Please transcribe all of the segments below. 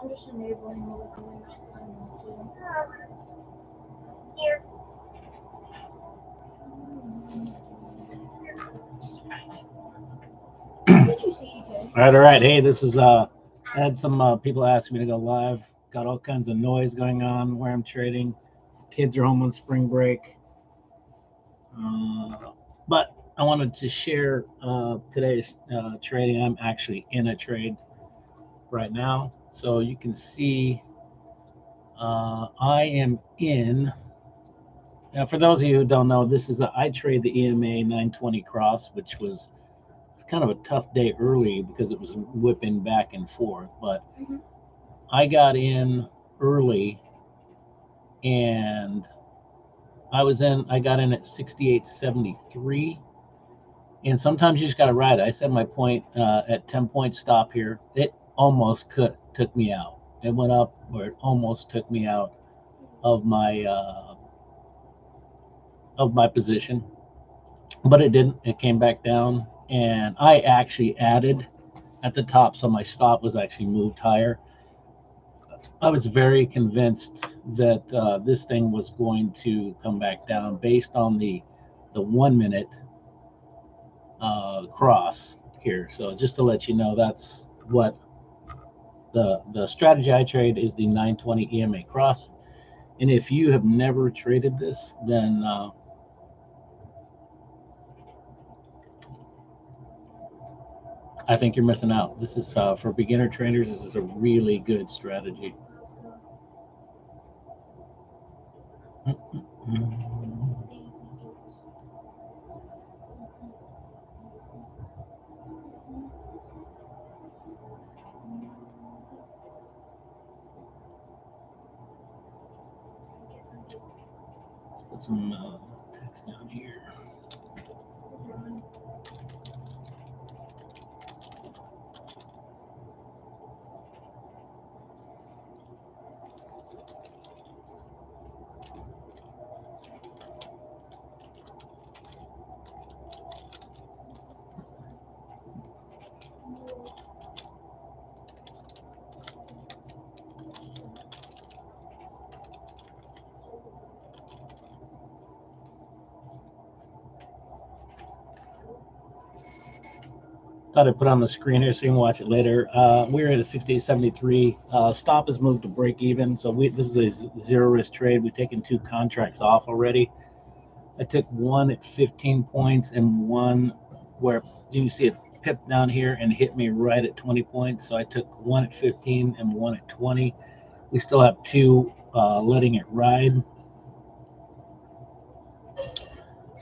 I'm just enabling all the colors I want Here. to. What did you see, EK? All right. Hey, this is I had some people asking me to go live. Got all kinds of noise going on where I'm trading. Kids are home on spring break. But I wanted to share today's trading. I'm actually in a trade right now. So you can see I am in. Now, for those of you who don't know, I trade the EMA 920 Cross, which was kind of a tough day early because it was whipping back and forth. But I got in early and I got in at 68.73. And sometimes you just got to ride it. I set my point at 10-point stop here. It almost took me out. It went up where it almost took me out of my position, but it didn't. It came back down, and I actually added at the top, so my stop was actually moved higher. I was very convinced that this thing was going to come back down based on the 1 minute cross here. So just to let you know, that's what the strategy I trade is, the 920 EMA Cross. And if you have never traded this, then I think you're missing out. This is for beginner traders. This is a really good strategy. Let's put some text down here. Thought I'd put on the screen here so you can watch it later. We're at a 68.73. Stop has moved to break even. So this is a zero risk trade. We've taken 2 contracts off already. I took one at 15 points and one where you see it pipped down here and hit me right at 20 points. So I took one at 15 and one at 20. We still have 2 letting it ride.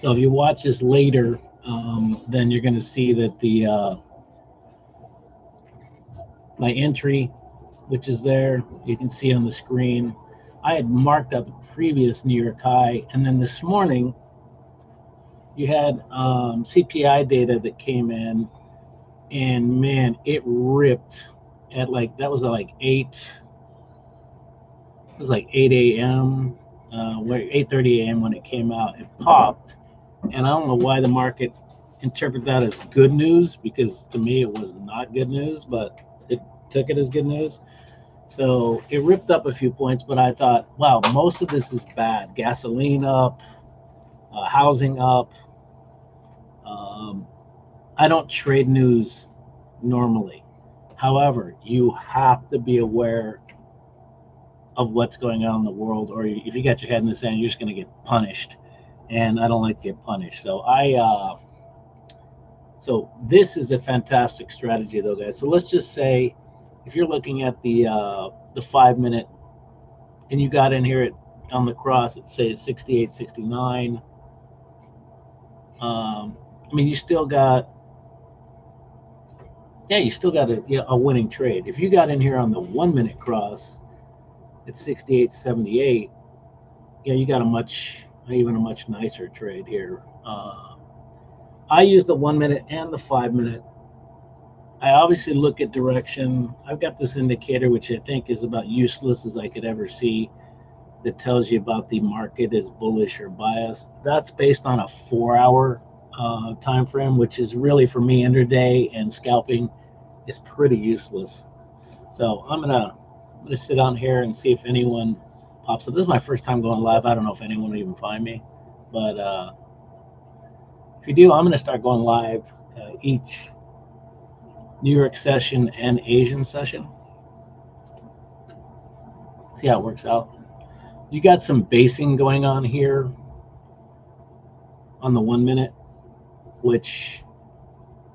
So if you watch this later, then you're going to see that my entry, which is there, you can see on the screen. I had marked up the previous New York high, and then this morning you had CPI data that came in, and man, it ripped at that was at 8. It was like 8 a.m. 8:30 a.m. when it came out. It popped, and I don't know why the market interpreted that as good news, because to me it was not good news, but it took it as good news. So it ripped up a few points, but I thought, wow, most of this is bad. Gasoline up, housing up. I don't trade news normally. However, you have to be aware of what's going on in the world, or if you got your head in the sand, you're just going to get punished. And I don't like to get punished. So so this is a fantastic strategy, though, guys. So let's just say if you're looking at the 5 minute, and you got in here on the cross at say 68.69. I mean, you still got a winning trade. If you got in here on the 1 minute cross at 68.78, you got even a much nicer trade here. I use the 1 minute and the 5 minute. I obviously look at direction. I've got this indicator, which I think is about useless as I could ever see, that tells you about the market is bullish or biased. That's based on a 4-hour time frame, which is really, for me, intraday and scalping is pretty useless. So I'm gonna I'm gonna sit on here and see if anyone pops up. This is my first time going live. I don't know if anyone will even find me, but if you do, I'm gonna start going live each New York session and Asian session. See how it works out. You got some basing going on here on the 1 minute, which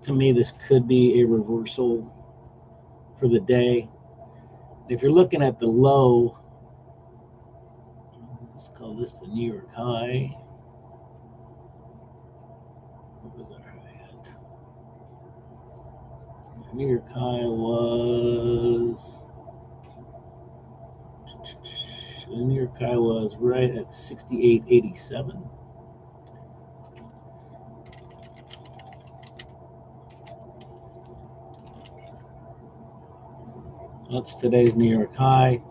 to me this could be a reversal for the day. If you're looking at the low, let's call this the New York high. What was our high at? The New York high was right at 68.87. That's today's New York high.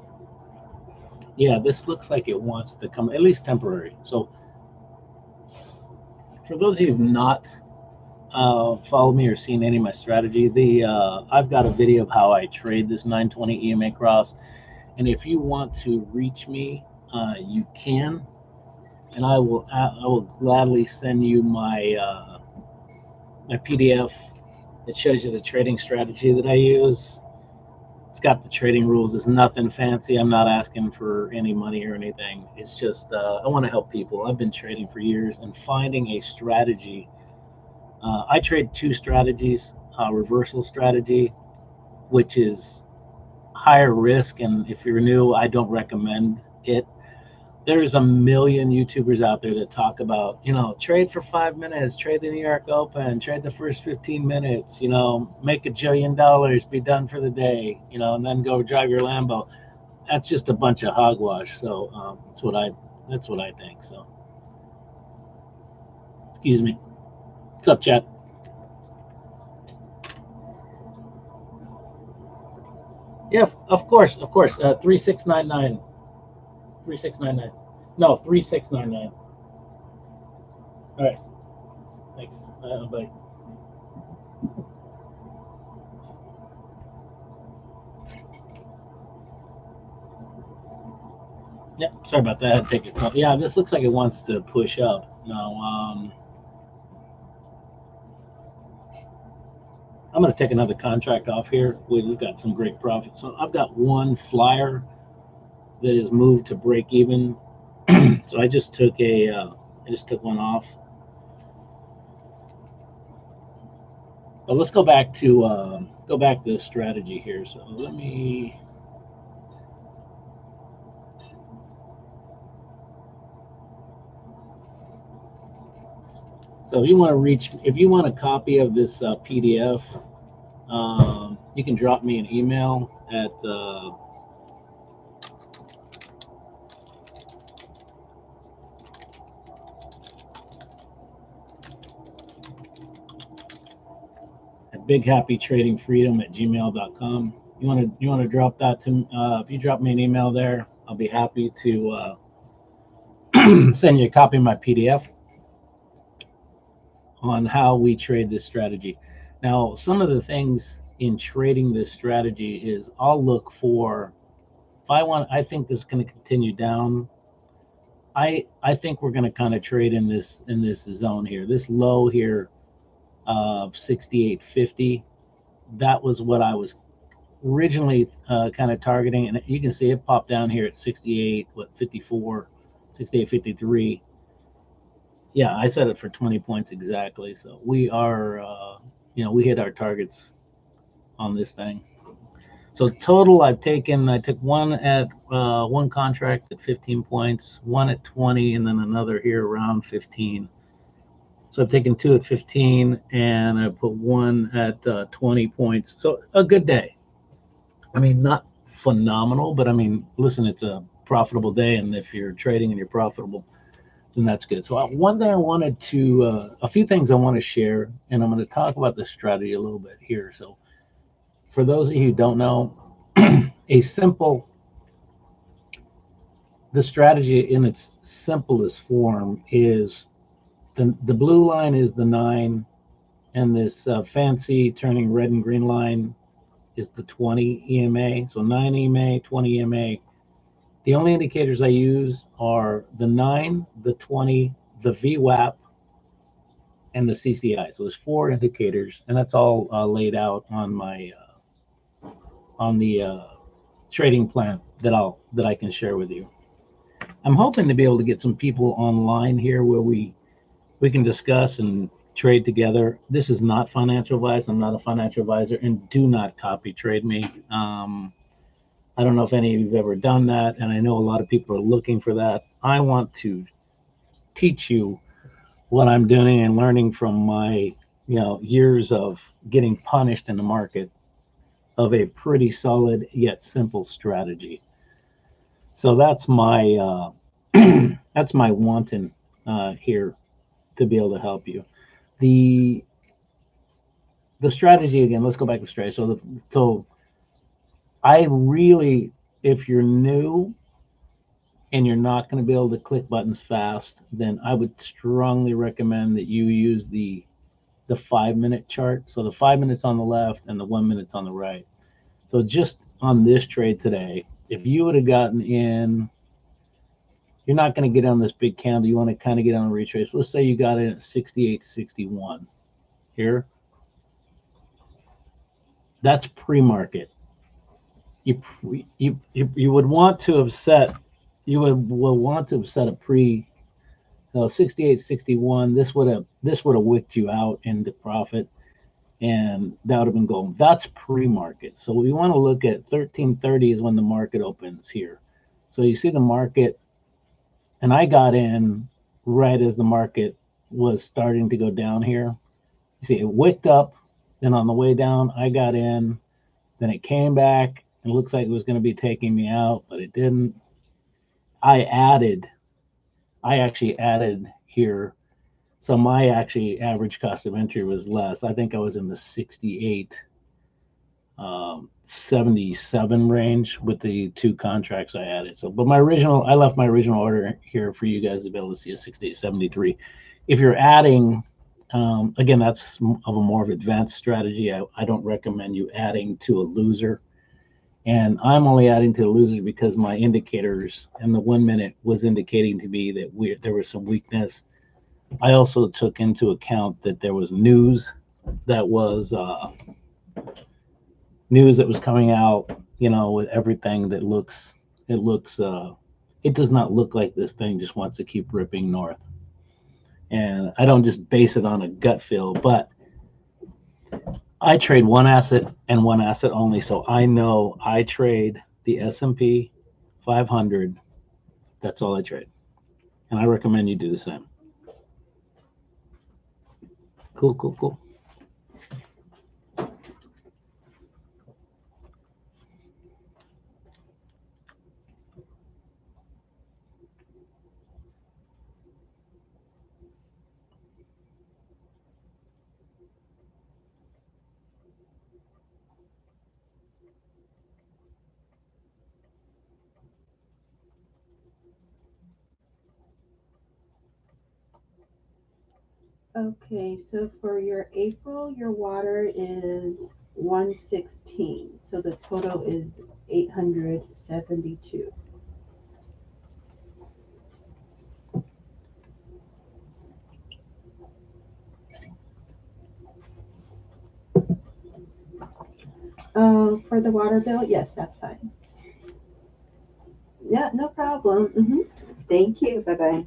Yeah, this looks like it wants to come, at least temporary. So for those of you who've not followed me or seen any of my strategy, I've got a video of how I trade this 920 EMA Cross. And if you want to reach me, you can, and I will gladly send you my my PDF that shows you the trading strategy that I use. It's got the trading rules. It's nothing fancy. I'm not asking for any money or anything. It's just I want to help people. I've been trading for years, and finding a strategy. I trade two strategies: reversal strategy, which is higher risk, and if you're new, I don't recommend it. There's a million YouTubers out there that talk about, trade for 5 minutes, trade the New York Open, trade the first 15 minutes, make $1 jillion, be done for the day, and then go drive your Lambo. That's just a bunch of hogwash. So that's what I think. So, excuse me. What's up, chat? Yeah, of course. 3699. 3699. No, 3699. All right. Thanks. Bye. Yeah, sorry about that. Take a call. Yeah, this looks like it wants to push up. Now, I'm going to take another contract off here. We've got some great profits. So I've got one flyer that is moved to break even. So I just took one off. But let's go back to the strategy here. So let me. So if you want a copy of this PDF, you can drop me an email at bighappytradingfreedom@gmail.com. You want to drop that to if you drop me an email there, I'll be happy to send you a copy of my PDF on how we trade this strategy. Now, some of the things in trading this strategy is I'll look for I think this is going to continue down. I think we're going to kind of trade in this zone here. This low here of 68.50. That was what I was originally kind of targeting, and you can see it popped down here at 68.54, 68.53. Yeah, I set it for 20 points exactly. So we are, we hit our targets on this thing. So total, I took one contract at 15 points, one at 20, and then another here around 15. So I've taken two at 15, and I put one at 20 points. So a good day. I mean, not phenomenal, but I mean, listen, it's a profitable day, and if you're trading and you're profitable, then that's good. So one thing a few things I want to share, and I'm going to talk about the strategy a little bit here. So for those of you who don't know, the strategy in its simplest form is the blue line is the 9, and this fancy turning red and green line is the 20 EMA. So 9 EMA, 20 EMA. The only indicators I use are the 9, the 20, the VWAP, and the CCI. So there's 4 indicators, and that's all laid out on my on the trading plan that I can share with you. I'm hoping to be able to get some people online here where we can discuss and trade together. This is not financial advice. I'm not a financial advisor, and do not copy trade me. I don't know if any of you've ever done that, and I know a lot of people are looking for that. I want to teach you what I'm doing and learning from my years of getting punished in the market of a pretty solid yet simple strategy. So that's my that's my wanting here to be able to help you. The the strategy again. Let's go back to strategy. So I really, if you're new and you're not going to be able to click buttons fast, then I would strongly recommend that you use the 5 minute chart. So the 5 minutes on the left and the 1 minute on the right. So just on this trade today, if you would have gotten in, you're not going to get on this big candle. You want to kind of get on a retrace. Let's say you got in at 68.61 here. That's pre-market. You would want to have set will want to have set a pre 68.61. This would have wicked you out into profit, and that would have been gold. That's pre-market. So we want to look at 1330 is when the market opens here. So you see the market, and I got in right as the market was starting to go down here. You see it wicked up, then on the way down I got in, then it came back and it looks like it was going to be taking me out, but it didn't. I actually added here. So my actually average cost of entry was less. I think I was in the 68, 77 range with the 2 contracts I added. So, but I left my original order here for you guys to be able to see a 68.73. If you're adding, again, that's of a more of advanced strategy. I don't recommend you adding to a loser. And I'm only adding to the losers because my indicators and the 1 minute was indicating to me that there was some weakness. I also took into account that there was news that was coming out, with everything that it does not look like this thing just wants to keep ripping north. And I don't just base it on a gut feel, but I trade one asset and one asset only. So I know I trade the S&P 500. That's all I trade. And I recommend you do the same. Cool. Okay, so for your April, your water is 116. So the total is 872. For the water bill, yes, that's fine. Yeah, no problem. Thank you. Bye-bye.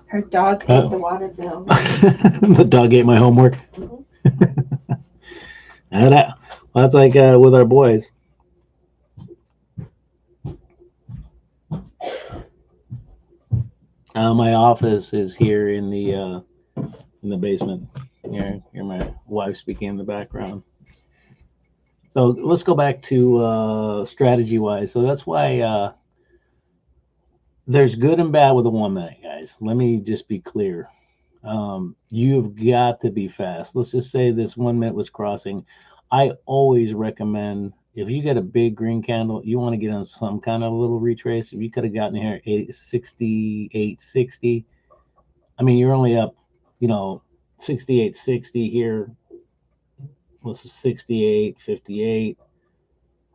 Her dog ate the water bill. The dog ate my homework. Mhm. That's like with our boys. My office is here in the basement. Hear my wife speaking in the background. So let's go back to strategy wise. So that's why there's good and bad with the 1 minute, guys. Let me just be clear. You've got to be fast. Let's just say this 1 minute was crossing. I always recommend, if you get a big green candle, you want to get on some kind of a little retrace. If you could have gotten here at 68.60, I mean, you're only up, 68.60 here. was 68, 58.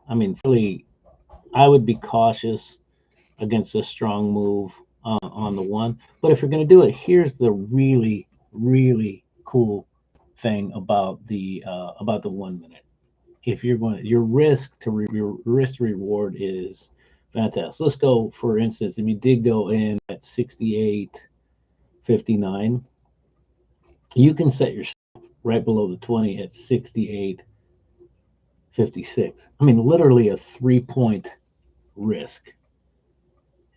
I mean, really, I would be cautious against a strong move on the one. But if you're going to do it, here's the really, really cool thing about the 1 minute. If you're going, your risk to reward is fantastic. Let's go, for instance, if you did go in at 68.59, you can set your right below the 20 at 68.56. I mean, literally a 3 point risk.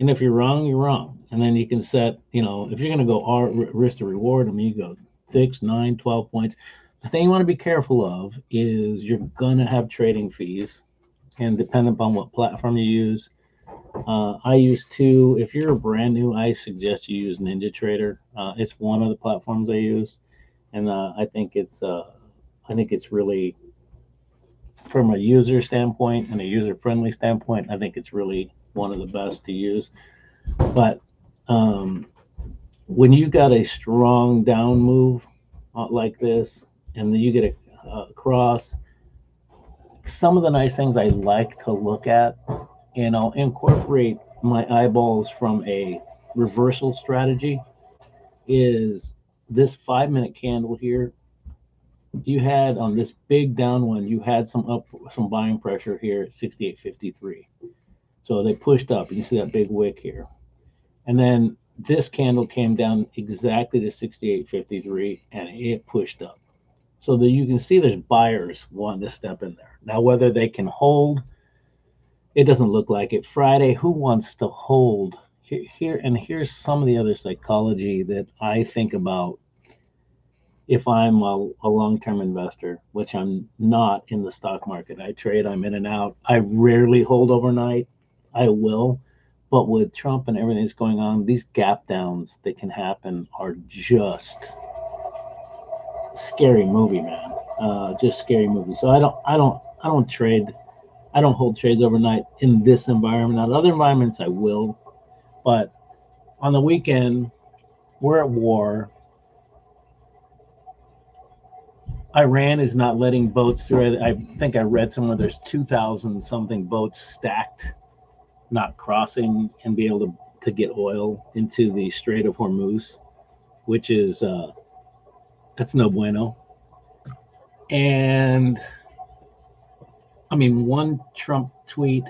And if you're wrong, you're wrong. And then you can set, if you're going to go risk to reward, I mean, you go 6, 9, 12 points. The thing you want to be careful of is you're going to have trading fees. And depending upon what platform you use, I use two. If you're brand new, I suggest you use NinjaTrader. It's one of the platforms I use. And I think it's really, from a user standpoint and a user friendly standpoint, I think it's really one of the best to use. But um, when you got a strong down move like this, and then you get a cross, some of the nice things I like to look at, and I'll incorporate my eyeballs from a reversal strategy, is this 5 minute candle here. You had on this big down one, you had some buying pressure here at 68.53. So they pushed up. You can see that big wick here. And then this candle came down exactly to 68.53 and it pushed up. So that you can see there's buyers wanting to step in there. Now, whether they can hold, it doesn't look like it. Friday, who wants to hold? Here's some of the other psychology that I think about if I'm a long-term investor, which I'm not in the stock market. I trade, I'm in and out. I rarely hold overnight. I will. But with Trump and everything that's going on, these gap downs that can happen are just scary movie, man. Just scary movie. So I don't trade. I don't hold trades overnight in this environment. Now, in other environments, I will. But on the weekend, we're at war. Iran is not letting boats through. I think I read somewhere there's 2,000 something boats stacked, not crossing and be able to get oil into the Strait of Hormuz, which is that's no bueno. And I mean, one Trump tweet,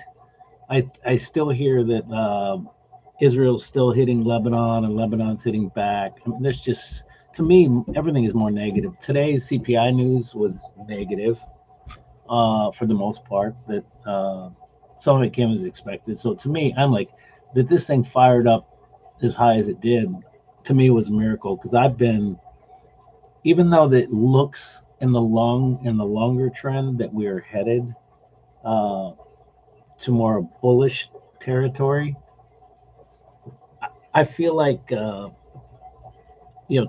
I still hear that Israel's still hitting Lebanon and Lebanon's hitting back. I mean, there's just, to me, everything is more negative. Today's CPI news was negative for the most part. That some of it came as expected. So to me, I'm like, that this thing fired up as high as it did, to me was a miracle, because I've been, even though that looks in the longer trend that we are headed uh, to more bullish territory, I feel like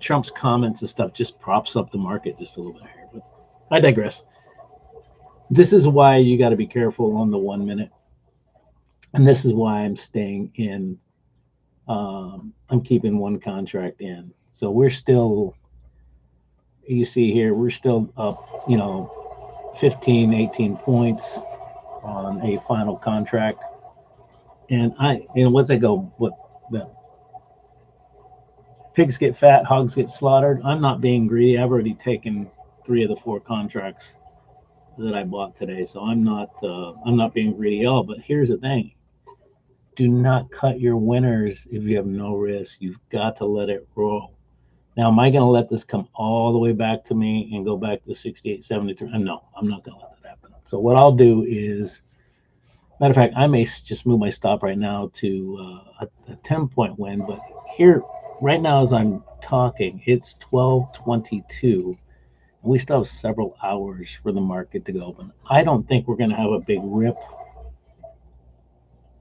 Trump's comments and stuff just props up the market just a little bit here. But I digress. This is why you got to be careful on the 1 minute, and this is why I'm staying in. I'm keeping one contract in. So we're still, you see here, we're still up, 15, 18 points on a final contract. And once I go, what the pigs get fat, hogs get slaughtered. I'm not being greedy. I've already taken 3 of the 4 contracts that I bought today, so I'm not being greedy at all. But here's the thing: do not cut your winners if you have no risk. You've got to let it roll. Now, am I going to let this come all the way back to me and go back to 68.73? No, I'm not going to let that happen. So what I'll do is, matter of fact, I may just move my stop right now to a 10-point win. But here, right now, as I'm talking, it's 12:22. We still have several hours for the market to go open. I don't think we're going to have a big rip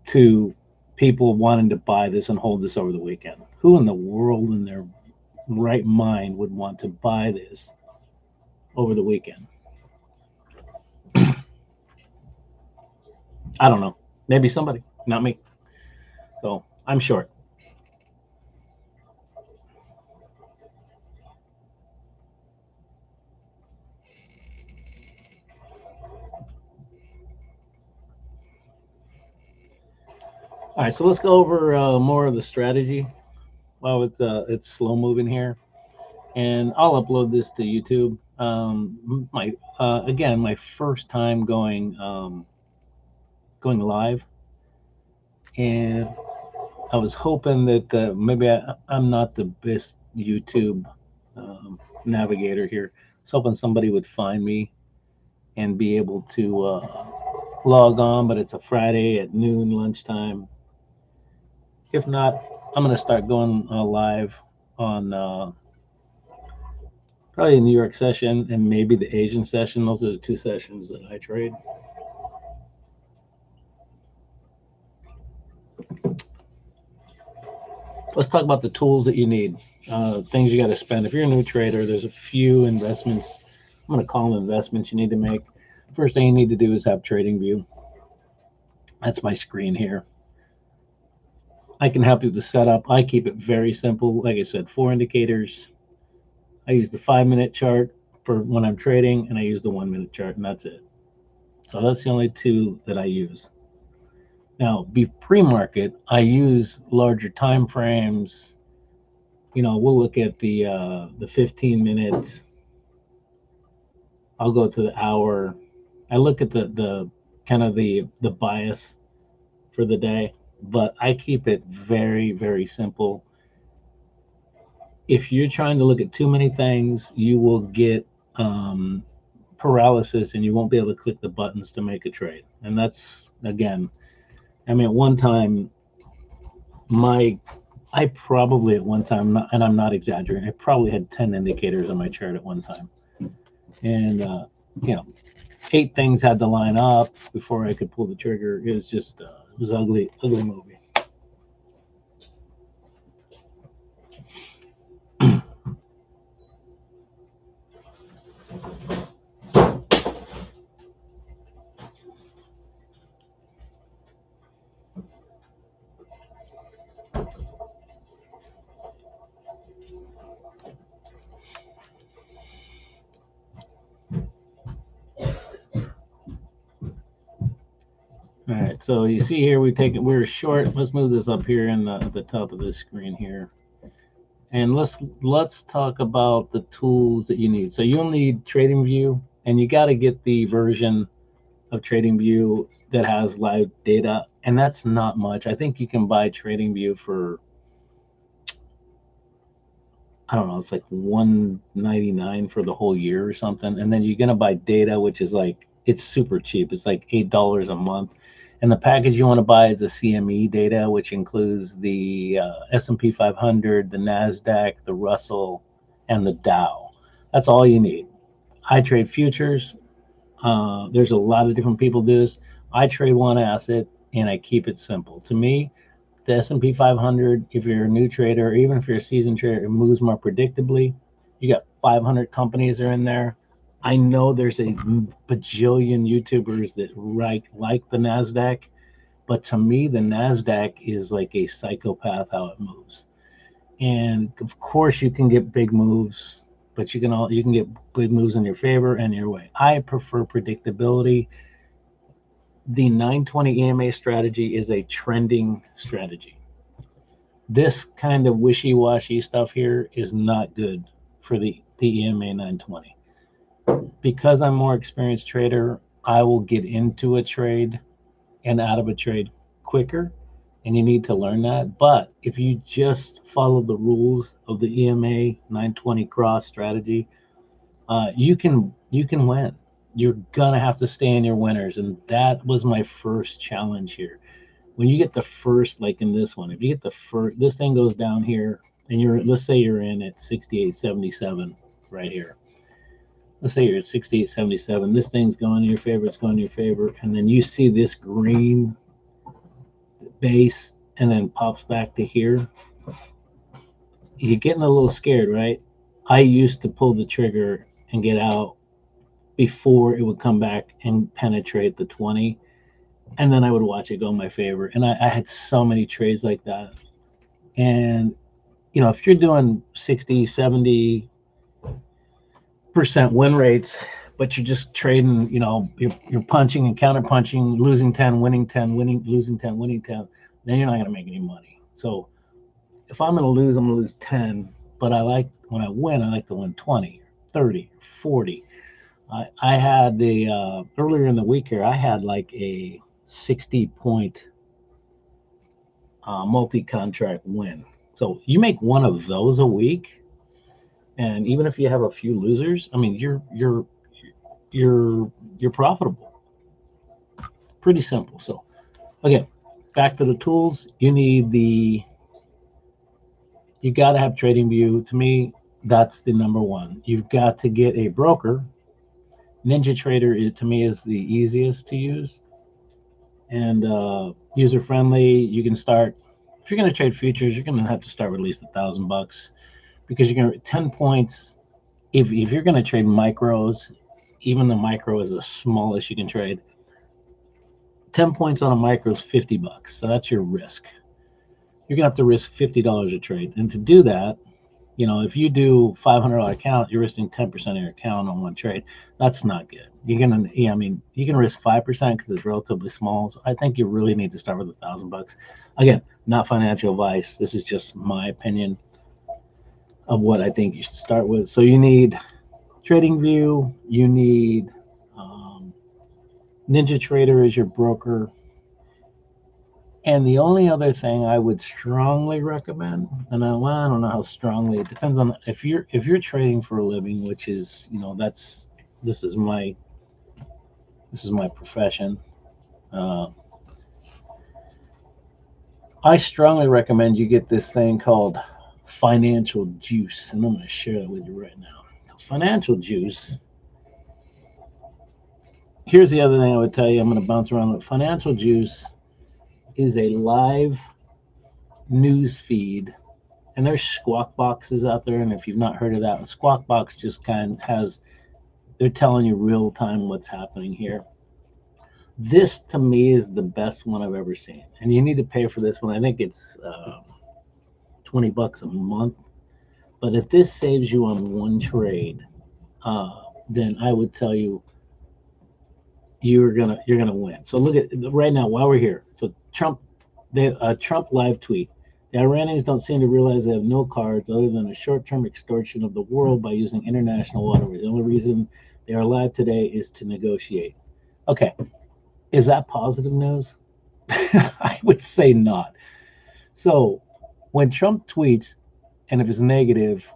to people wanting to buy this and hold this over the weekend. Who in the world in their right mind would want to buy this over the weekend? I don't know. Maybe somebody, not me. So I'm short. All right, so let's go over more of the strategy while it's slow moving here, and I'll upload this to YouTube. My again, my first time going live, and I was hoping that maybe I'm not the best YouTube navigator here. I was hoping somebody would find me and be able to log on, but it's a Friday at noon, lunchtime. If not, I'm going to start going live on probably the New York session and maybe the Asian session. Those are the two sessions that I trade. Let's talk about the tools that you need, things you got to spend. If you're a new trader, there's a few investments. I'm going to call them investments you need to make. First thing you need to do is have TradingView. That's my screen here. I can help you with the setup. I keep it very simple. Like I said, 4 indicators. I use the 5-minute chart for when I'm trading, and I use the 1-minute chart, and that's it. So that's the only two that I use. Now, pre-market, I use larger time frames. We'll look at the 15-minute. I'll go to the hour. I look at the kind of the bias for the day, but I keep it very, very simple. If you're trying to look at too many things, you will get paralysis, and you won't be able to click the buttons to make a trade. And that's, again, I mean, at one time, I probably at one time, and I'm not exaggerating, I probably had 10 indicators on my chart at one time. And, 8 things had to line up before I could pull the trigger. It was just, it was ugly movie. All right, so you see here we're short. Let's move this up here at the top of the screen here, and let's talk about the tools that you need. So you'll need TradingView, and you got to get the version of TradingView that has live data, and that's not much. I think you can buy TradingView for, I don't know, it's like $199 for the whole year or something, and then you're gonna buy data, which is like, it's super cheap. It's like $8 a month. And the package you want to buy is the CME data, which includes the S&P 500, the NASDAQ, the Russell, and the Dow. That's all you need. I trade futures. There's a lot of different people do this. I trade one asset, and I keep it simple. To me, the S&P 500, if you're a new trader, or even if you're a seasoned trader, it moves more predictably. You got 500 companies are in there. I know there's a bajillion YouTubers that like the NASDAQ, but to me, the NASDAQ is like a psychopath how it moves. And of course, you can get big moves, but you can get big moves in your favor and your way. I prefer predictability. The 920 EMA strategy is a trending strategy. This kind of wishy-washy stuff here is not good for the EMA 920. Because I'm more experienced trader, I will get into a trade and out of a trade quicker, and you need to learn that. But if you just follow the rules of the EMA 920 Cross Strategy, you can win. You're gonna have to stay in your winners, and that was my first challenge here. When you get the first, like in this one, if you get the first, this thing goes down here, and let's say you're in at 68.77 right here. Let's say you're at 68.77. This thing's going in your favor, it's going in your favor, and then you see this green base and then pops back to here. You're getting a little scared, right? I used to pull the trigger and get out before it would come back and penetrate the 20, and then I would watch it go in my favor. And I had so many trades like that. And if you're doing 60, 70% win rates, but you're just trading, you're punching and counter punching, losing 10, winning 10, losing 10, winning 10, then you're not going to make any money. So if I'm going to lose, I'm going to lose 10. But when I win, I like to win 20, 30, 40. I had earlier in the week here, I had like a 60-point multi-contract win. So you make one of those a week, and even if you have a few losers, I mean, you're profitable. Pretty simple. So again, back to the tools. You got to have TradingView. To me, that's the number one. You've got to get a broker. NinjaTrader, to me, is the easiest to use and user friendly. You can start, if you're going to trade futures, you're going to have to start with at least $1,000 because you're going to 10 points. If you're going to trade micros, even the micro is the smallest you can trade. 10 points on a micro is $50. So that's your risk. You're going to have to risk $50 a trade. And to do that, if you do $500 account, you're risking 10% of your account on one trade. That's not good. You can risk 5% because it's relatively small. So I think you really need to start with $1,000. Again, not financial advice. This is just my opinion of what I think you should start with. So you need TradingView. You need NinjaTrader as your broker. And the only other thing I would strongly recommend, and I don't know how strongly, it depends on if you're trading for a living, which is, this is my profession. I strongly recommend you get this thing called Financial Juice, and I'm going to share that with you right now. So Financial Juice. Here's the other thing I would tell you. I'm going to bounce around with Financial Juice. Is a live news feed, and there's Squawk Boxes out there, and if you've not heard of that, Squawk Box just they're telling you real time what's happening here. This to me is the best one I've ever seen, and you need to pay for this one. I think it's $20 a month, but if this saves you on one trade, then I would tell you you're gonna win. So look at right now while we're here. So Trump live tweet. The Iranians don't seem to realize they have no cards other than a short-term extortion of the world by using international waterways. The only reason they are alive today is to negotiate. Okay, is that positive news? I would say not. So when Trump tweets, and if it's negative,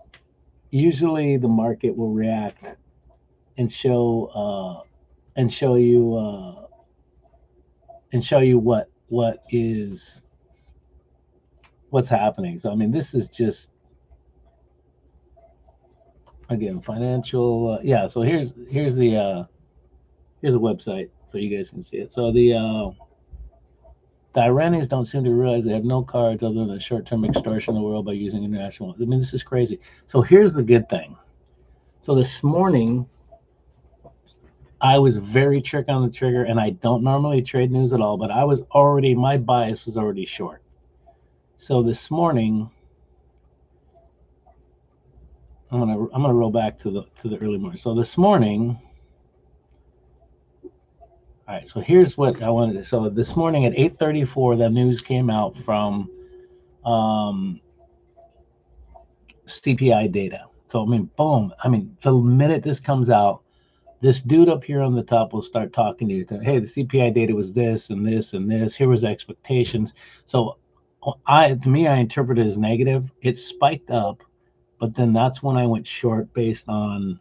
usually the market will react and show you what's happening. So I mean, this is just again financial. So here's the website so you guys can see it. So the Iranians don't seem to realize they have no cards other than short-term extortion of the world by using international. I mean, this is crazy. So here's the good thing. So this morning, I was very trick on the trigger, and I don't normally trade news at all, but my bias was already short. So this morning, I'm gonna roll back to the early morning. So this morning, all right. So here's what I wanted to. So this morning at 8:34, the news came out from CPI data. So I mean, boom. I mean, the minute this comes out, this dude up here on the top will start talking to you. Hey, the CPI data was this and this and this. Here was expectations. So to me, I interpret it as negative. It spiked up, but then that's when I went short based on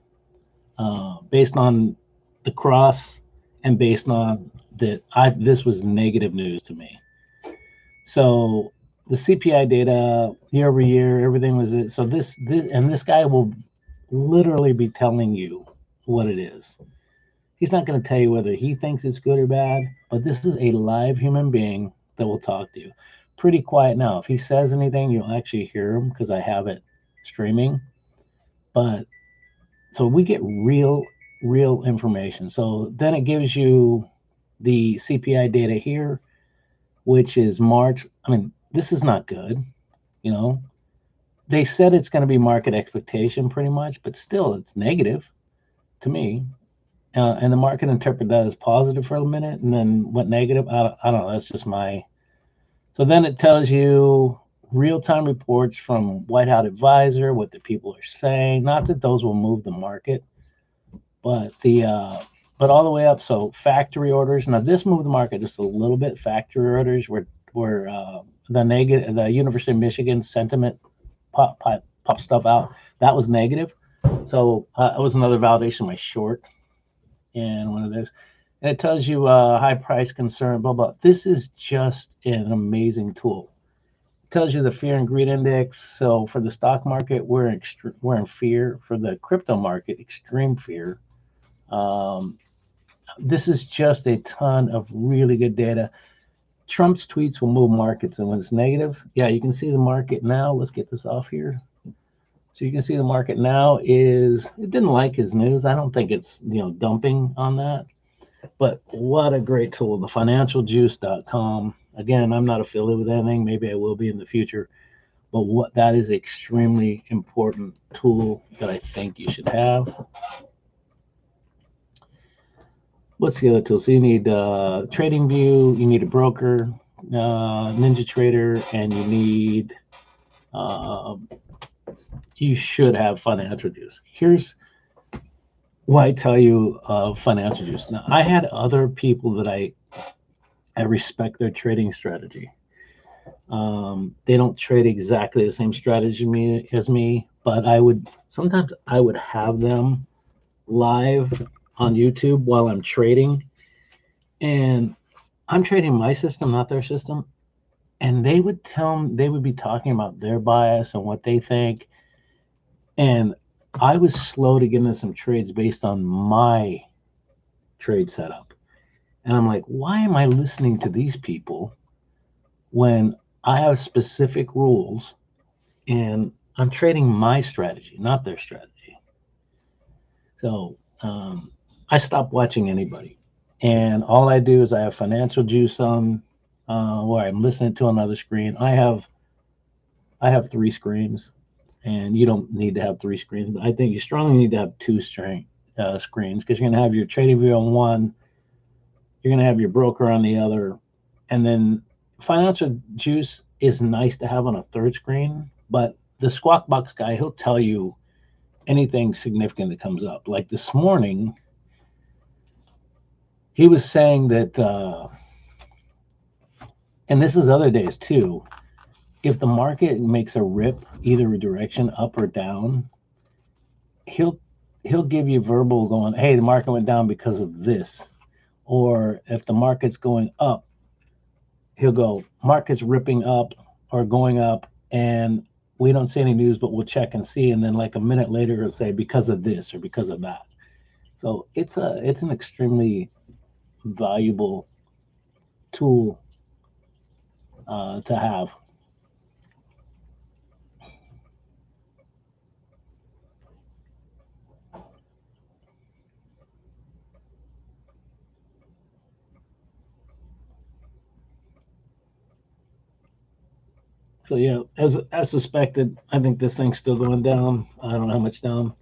the cross and based on this was negative news to me. So the CPI data year over year, everything was it. So this guy will literally be telling you what it is. He's not going to tell you whether he thinks it's good or bad, but this is a live human being that will talk to you. Pretty quiet now. If he says anything, you'll actually hear him because I have it streaming. But so we get real information. So then it gives you the CPI data here, which is March. I mean, this is not good. They said it's going to be market expectation pretty much, but still it's negative to me. And the market interpreted that as positive for a minute and then went negative. I don't know. That's just my So then it tells you real-time reports from White Hat Advisor, what the people are saying. Not that those will move the market, but but all the way up. So factory orders. Now this moved the market just a little bit. Factory orders were the University of Michigan sentiment pop stuff out. That was negative. So it was another validation of my short in one of those. And it tells you high price concern, blah blah. This is just an amazing tool. It tells you the fear and greed index. So for the stock market, we're in fear. For the crypto market, extreme fear. Um, this is just a ton of really good data. Trump's tweets will move markets, and when it's negative, yeah, you can see the market now. Let's get this off here. So you can see the market now is it didn't like his news. I don't think it's dumping on that. But what a great tool, the financialjuice.com. Again, I'm not affiliated with anything. Maybe I will be in the future. But what that is extremely important tool that I think you should have. What's the other tool? So you need TradingView, you need a broker, Ninja Trader, and uh, you should have Financial Juice. Here's why I tell you Financial Juice. Now, I had other people that I respect their trading strategy. They don't trade exactly the same strategy as me, but sometimes I would have them live on YouTube while I'm trading, and I'm trading my system, not their system. And they would be talking about their bias and what they think. And I was slow to get into some trades based on my trade setup. And I'm like, why am I listening to these people when I have specific rules and I'm trading my strategy, not their strategy? So I stopped watching anybody. And all I do is I have Financial Juice on where I'm listening to another screen. I have three screens, and you don't need to have three screens, but I think you strongly need to have two screens because you're going to have your trading view on one, you're going to have your broker on the other, and then Financial Juice is nice to have on a third screen, but the Squawk Box guy, he'll tell you anything significant that comes up. Like this morning, he was saying that, and this is other days too, if the market makes a rip either direction, up or down, he'll give you verbal going, hey, the market went down because of this. Or if the market's going up, he'll go, market's ripping up or going up, and we don't see any news, but we'll check and see. And then like a minute later, he'll say because of this or because of that. So it's an extremely valuable tool to have. So yeah, as suspected, I think this thing's still going down. I don't know how much down.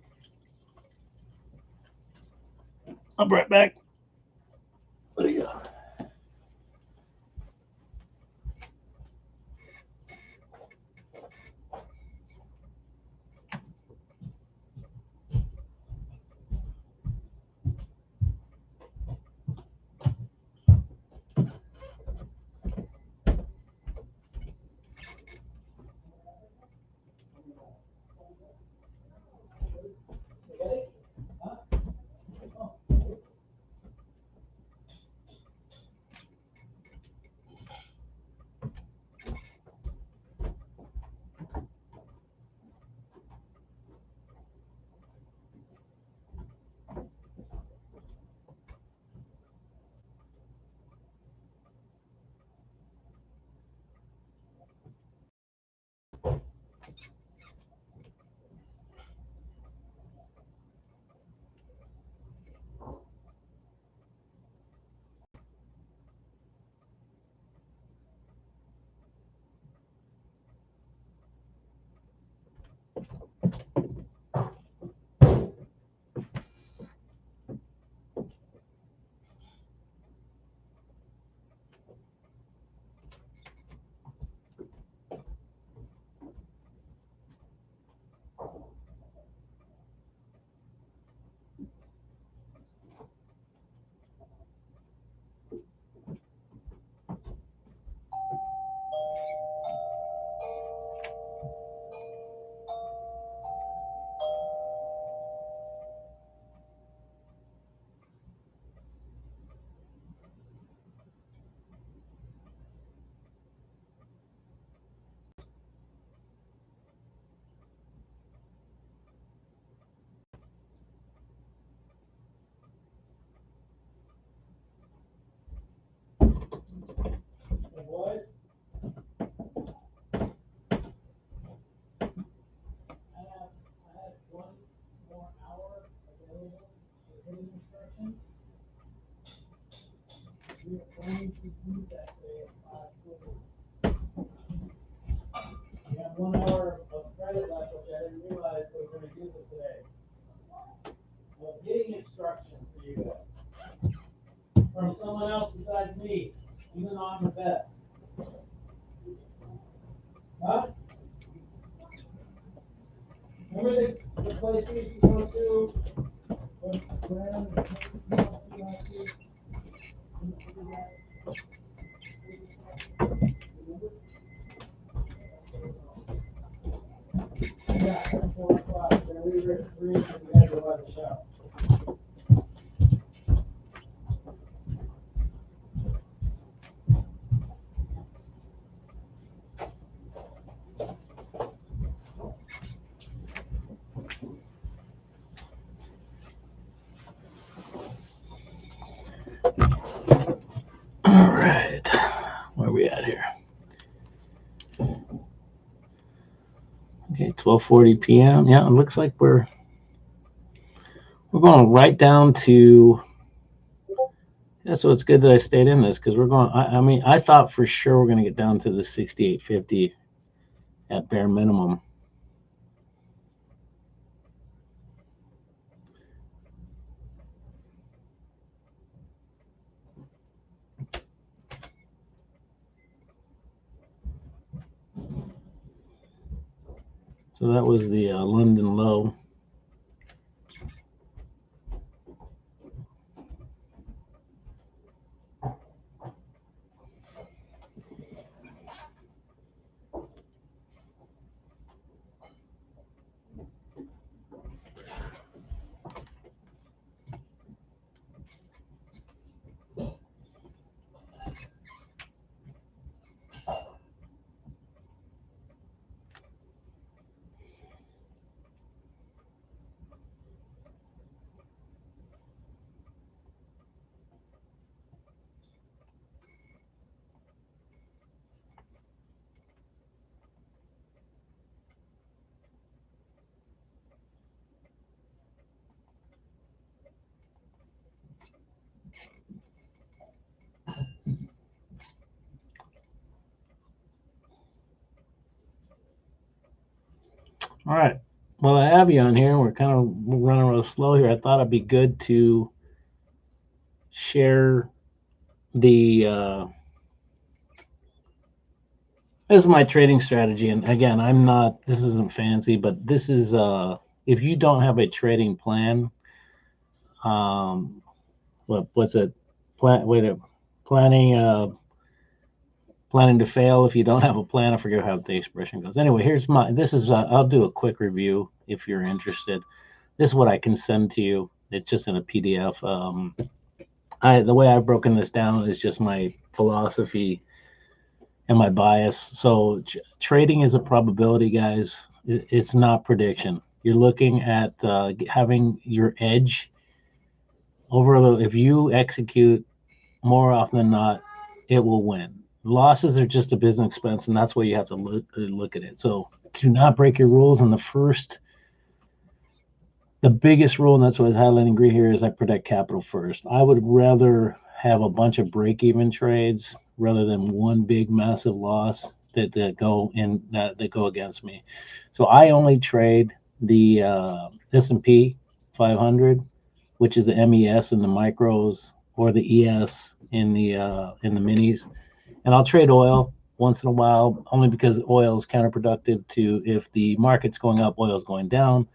I'll be right back. What do you got? have 1 hour of credit left, which I didn't realize we were going to use it today. Well, getting instruction for you guys from someone else besides me, even though I'm the best. Huh? Remember the place we used to go to? Yeah, 4 o'clock. Then we were at 3 and we had to go by the shop. All right, where are we at here? Okay, 12:40 p.m. Yeah, it looks like we're going right down to. Yeah, so it's good that I stayed in this because we're going. I mean, I thought for sure we're going to get down to the 68.50 at bare minimum. So that was the London low. All right. Well, I have you on here. We're kind of running real slow here. I thought it'd be good to share the. This is my trading strategy, and again, I'm not. This isn't fancy, but this is. If you don't have a trading plan, what's it? Planning. Planning to fail if you don't have a plan. I forget how the expression goes. Anyway, here's my. This is. I'll do a quick review if you're interested. This is what I can send to you. It's just in a PDF. The way I've broken this down is just my philosophy and my bias. So trading is a probability, guys. It's not prediction. You're looking at having your edge over. If you execute more often than not, it will win. Losses are just a business expense, and that's why you have to look at it. So do not break your rules. And the biggest rule, and that's what I'm highlighting green here, is I protect capital first. I would rather have a bunch of break-even trades rather than one big massive loss that go against me. So I only trade the S&P 500, which is the MES in the micros, or the ES in the minis, and I'll trade oil once in a while, only because oil is counterproductive to if the market's going up, oil's going down.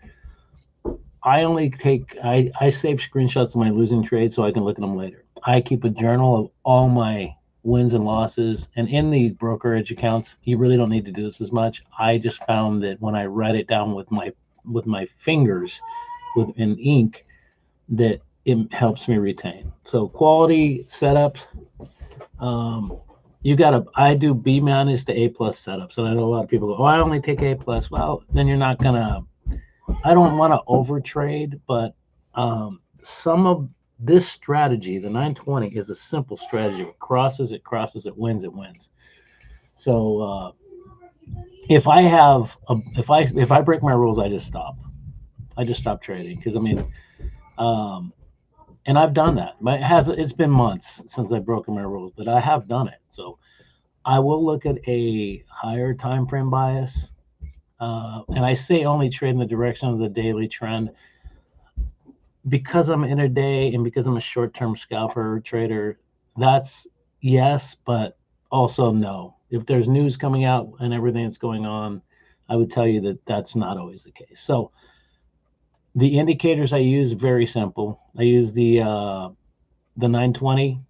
I save screenshots of my losing trades so I can look at them later. I keep a journal of all my wins and losses, and in the brokerage accounts, you really don't need to do this as much. I just found that when I write it down with my fingers, in ink, that it helps me retain. So quality setups. I do B- to A+ setups, and I know a lot of people go, "Oh, I only take A+." Well, then you're not gonna. I don't want to overtrade, but some of this strategy, the 920, is a simple strategy. It crosses, it wins, it wins. So if I break my rules, I just stop. I just stop trading because and I've done that. It's been months since I've broken my rules, but I have done it. So I will look at a higher time frame bias And I say only trade in the direction of the daily trend because I'm intraday and because I'm a short-term scalper trader. That's yes, but also no. If there's news coming out and everything that's going on, I would tell you that that's not always the case. So the indicators I use very simple. I use the 920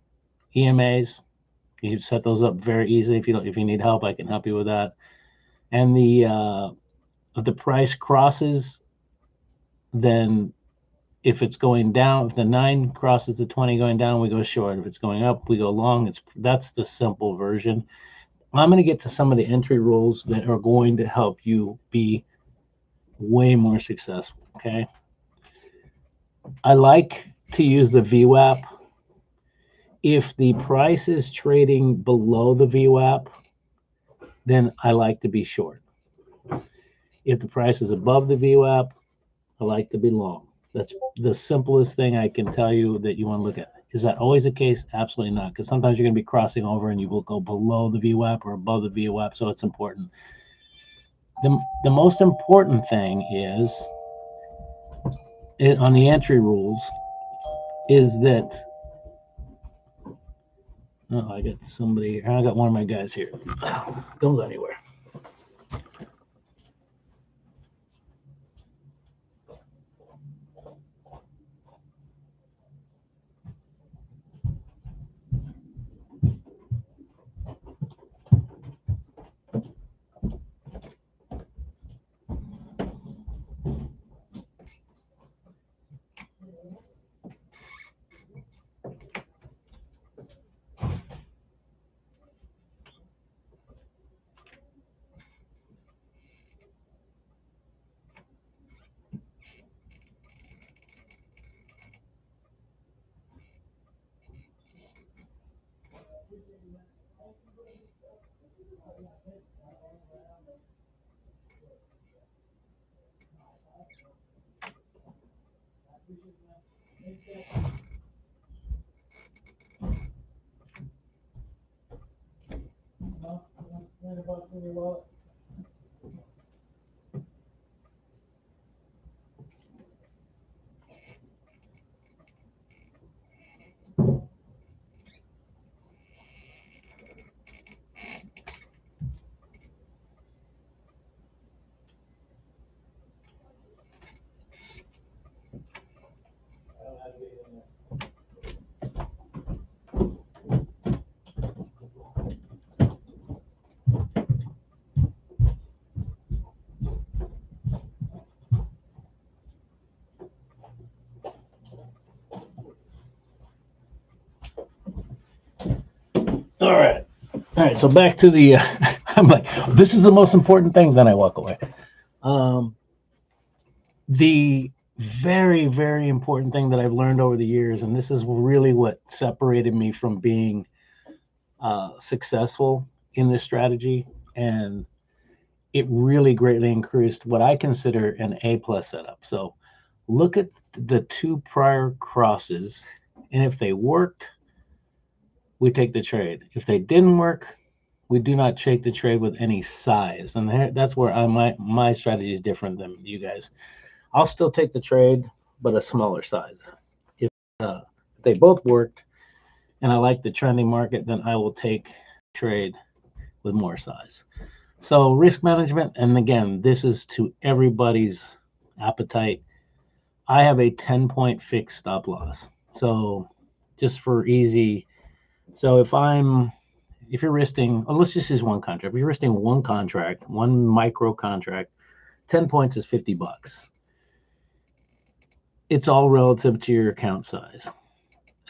EMAs. You set those up very easily. If you need help, I can help you with that. And if the price crosses, then if it's going down, if the 9 crosses the 20 going down, we go short. If it's going up, we go long. That's the simple version. I'm going to get to some of the entry rules that are going to help you be way more successful. Okay. I like to use the VWAP. If the price is trading below the VWAP, then I like to be short. If the price is above the VWAP, I like to be long. That's the simplest thing I can tell you that you want to look at. Is that always the case? Absolutely not, because sometimes you're going to be crossing over and you will go below the VWAP or above the VWAP, so it's important. The most important thing is, on the entry rules, is that, oh, I got somebody here. I got one of my guys here. Don't go anywhere. All right. All right. So back to the, I'm like, this is the most important thing. Then I walk away. Um, the very, very important thing that I've learned over the years, and this is really what separated me from being successful in this strategy, and it really greatly increased what I consider an A plus setup. So look at the two prior crosses, and if they worked, we take the trade. If they didn't work, we do not take the trade with any size, and that's where my strategy is different than you guys. I'll still take the trade, but a smaller size. If they both worked, and I like the trending market, then I will take trade with more size. So risk management, and again, this is to everybody's appetite. I have a 10-point fixed stop loss. So just for easy, so if you're risking, let's just use one contract. If you're risking one contract, one micro contract, 10 points is $50. It's all relative to your account size.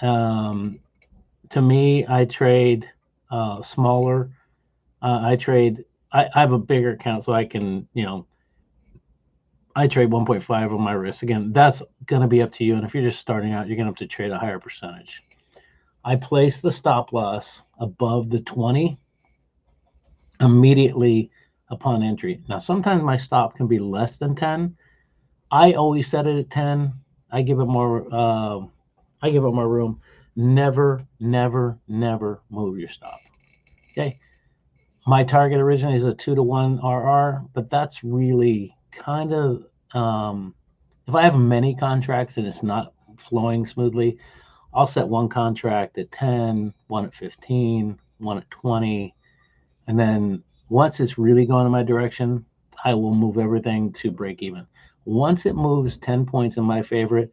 To me, I trade smaller. I have a bigger account, so I can, I trade 1.5 on my risk. Again, that's going to be up to you. And if you're just starting out, you're going to have to trade a higher percentage. I place the stop loss above the 20 immediately upon entry. Now, sometimes my stop can be less than 10. I always set it at 10. I give it more. I give it more room. Never, never, never move your stop. Okay. my target originally is a 2-to-1 RR, but that's really kind of, if I have many contracts and it's not flowing smoothly, I'll set one contract at 10, one at 15, one at 20. And then once it's really going in my direction, I will move everything to break even. Once it moves 10 points in my favor,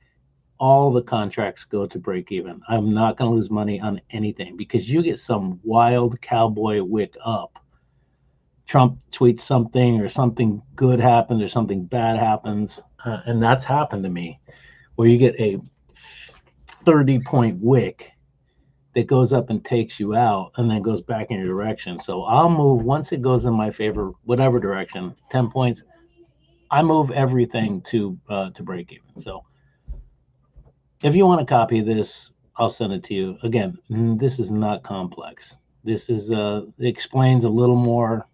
all the contracts go to break even. I'm not going to lose money on anything because you get some wild cowboy wick up. Trump tweets something or something good happens or something bad happens. And that's happened to me where you get a 30-point wick that goes up and takes you out and then goes back in your direction. So I'll move once it goes in my favor, whatever direction, 10 points. I move everything to break even. So if you want a copy of this, I'll send it to you. Again, this is not complex. This is it explains a little more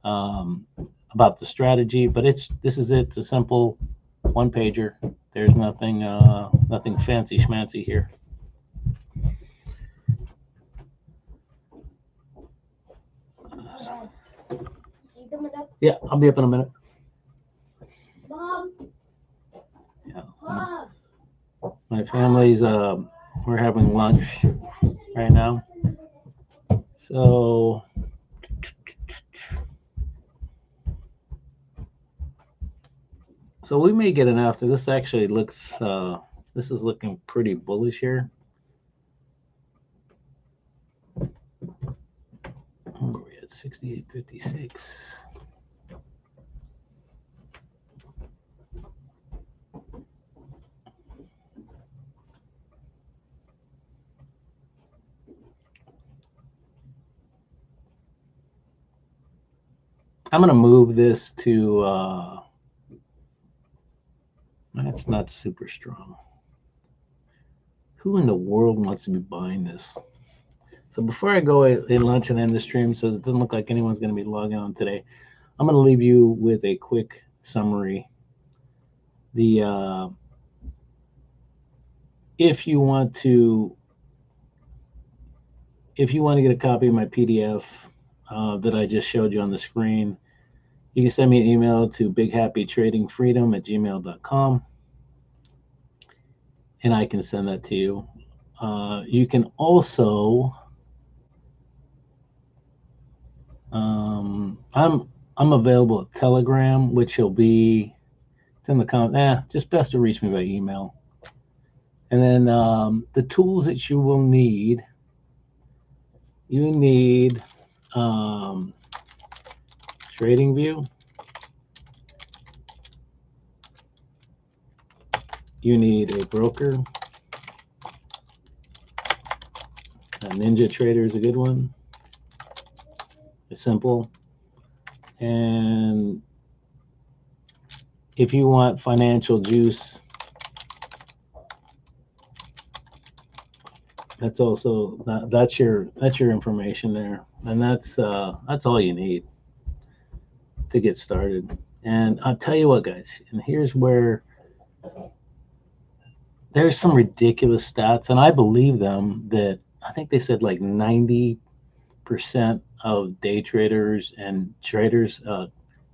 about the strategy, but this is it. It's a simple one pager. There's nothing fancy schmancy here. Yeah, I'll be up in a minute. Mom. Yeah. Mom. My family's we're having lunch right now. So we may get an after. This actually looks this is looking pretty bullish here. We're at 68.56. I'm going to move this to, that's not super strong. Who in the world wants to be buying this? So before I go in lunch and end the stream, says it doesn't look like anyone's going to be logging on today, I'm going to leave you with a quick summary. If you want to get a copy of my PDF that I just showed you on the screen, you can send me an email to bighappytradingfreedom@gmail.com, and I can send that to you. You can also, I'm available at Telegram, which will be, it's in the comment. Just best to reach me by email. And then the tools that you will need, TradingView. You need a broker. Ninja Trader is a good one. It's simple. And if you want financial juice, that's also that's your information there, and that's all you need to get started. And I'll tell you what, guys, and here's where there's some ridiculous stats, and I believe them, that I think they said like 90% of day traders and traders,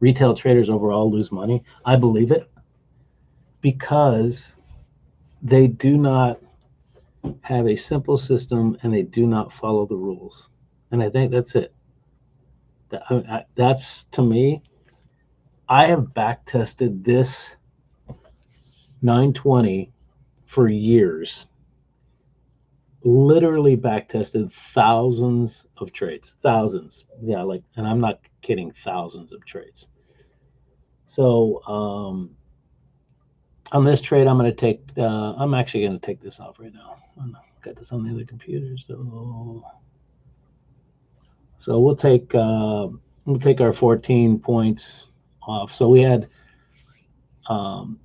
retail traders overall, lose money. I believe it because they do not have a simple system and they do not follow the rules. And I think that's it. That's, to me, I have back tested this 920 for years. Literally back tested thousands of trades. Thousands. Yeah, like, and I'm not kidding, thousands of trades. So on this trade, I'm going to take, I'm actually going to take this off right now. I've got this on the other computer, so we'll take our 14 points off. So we had 2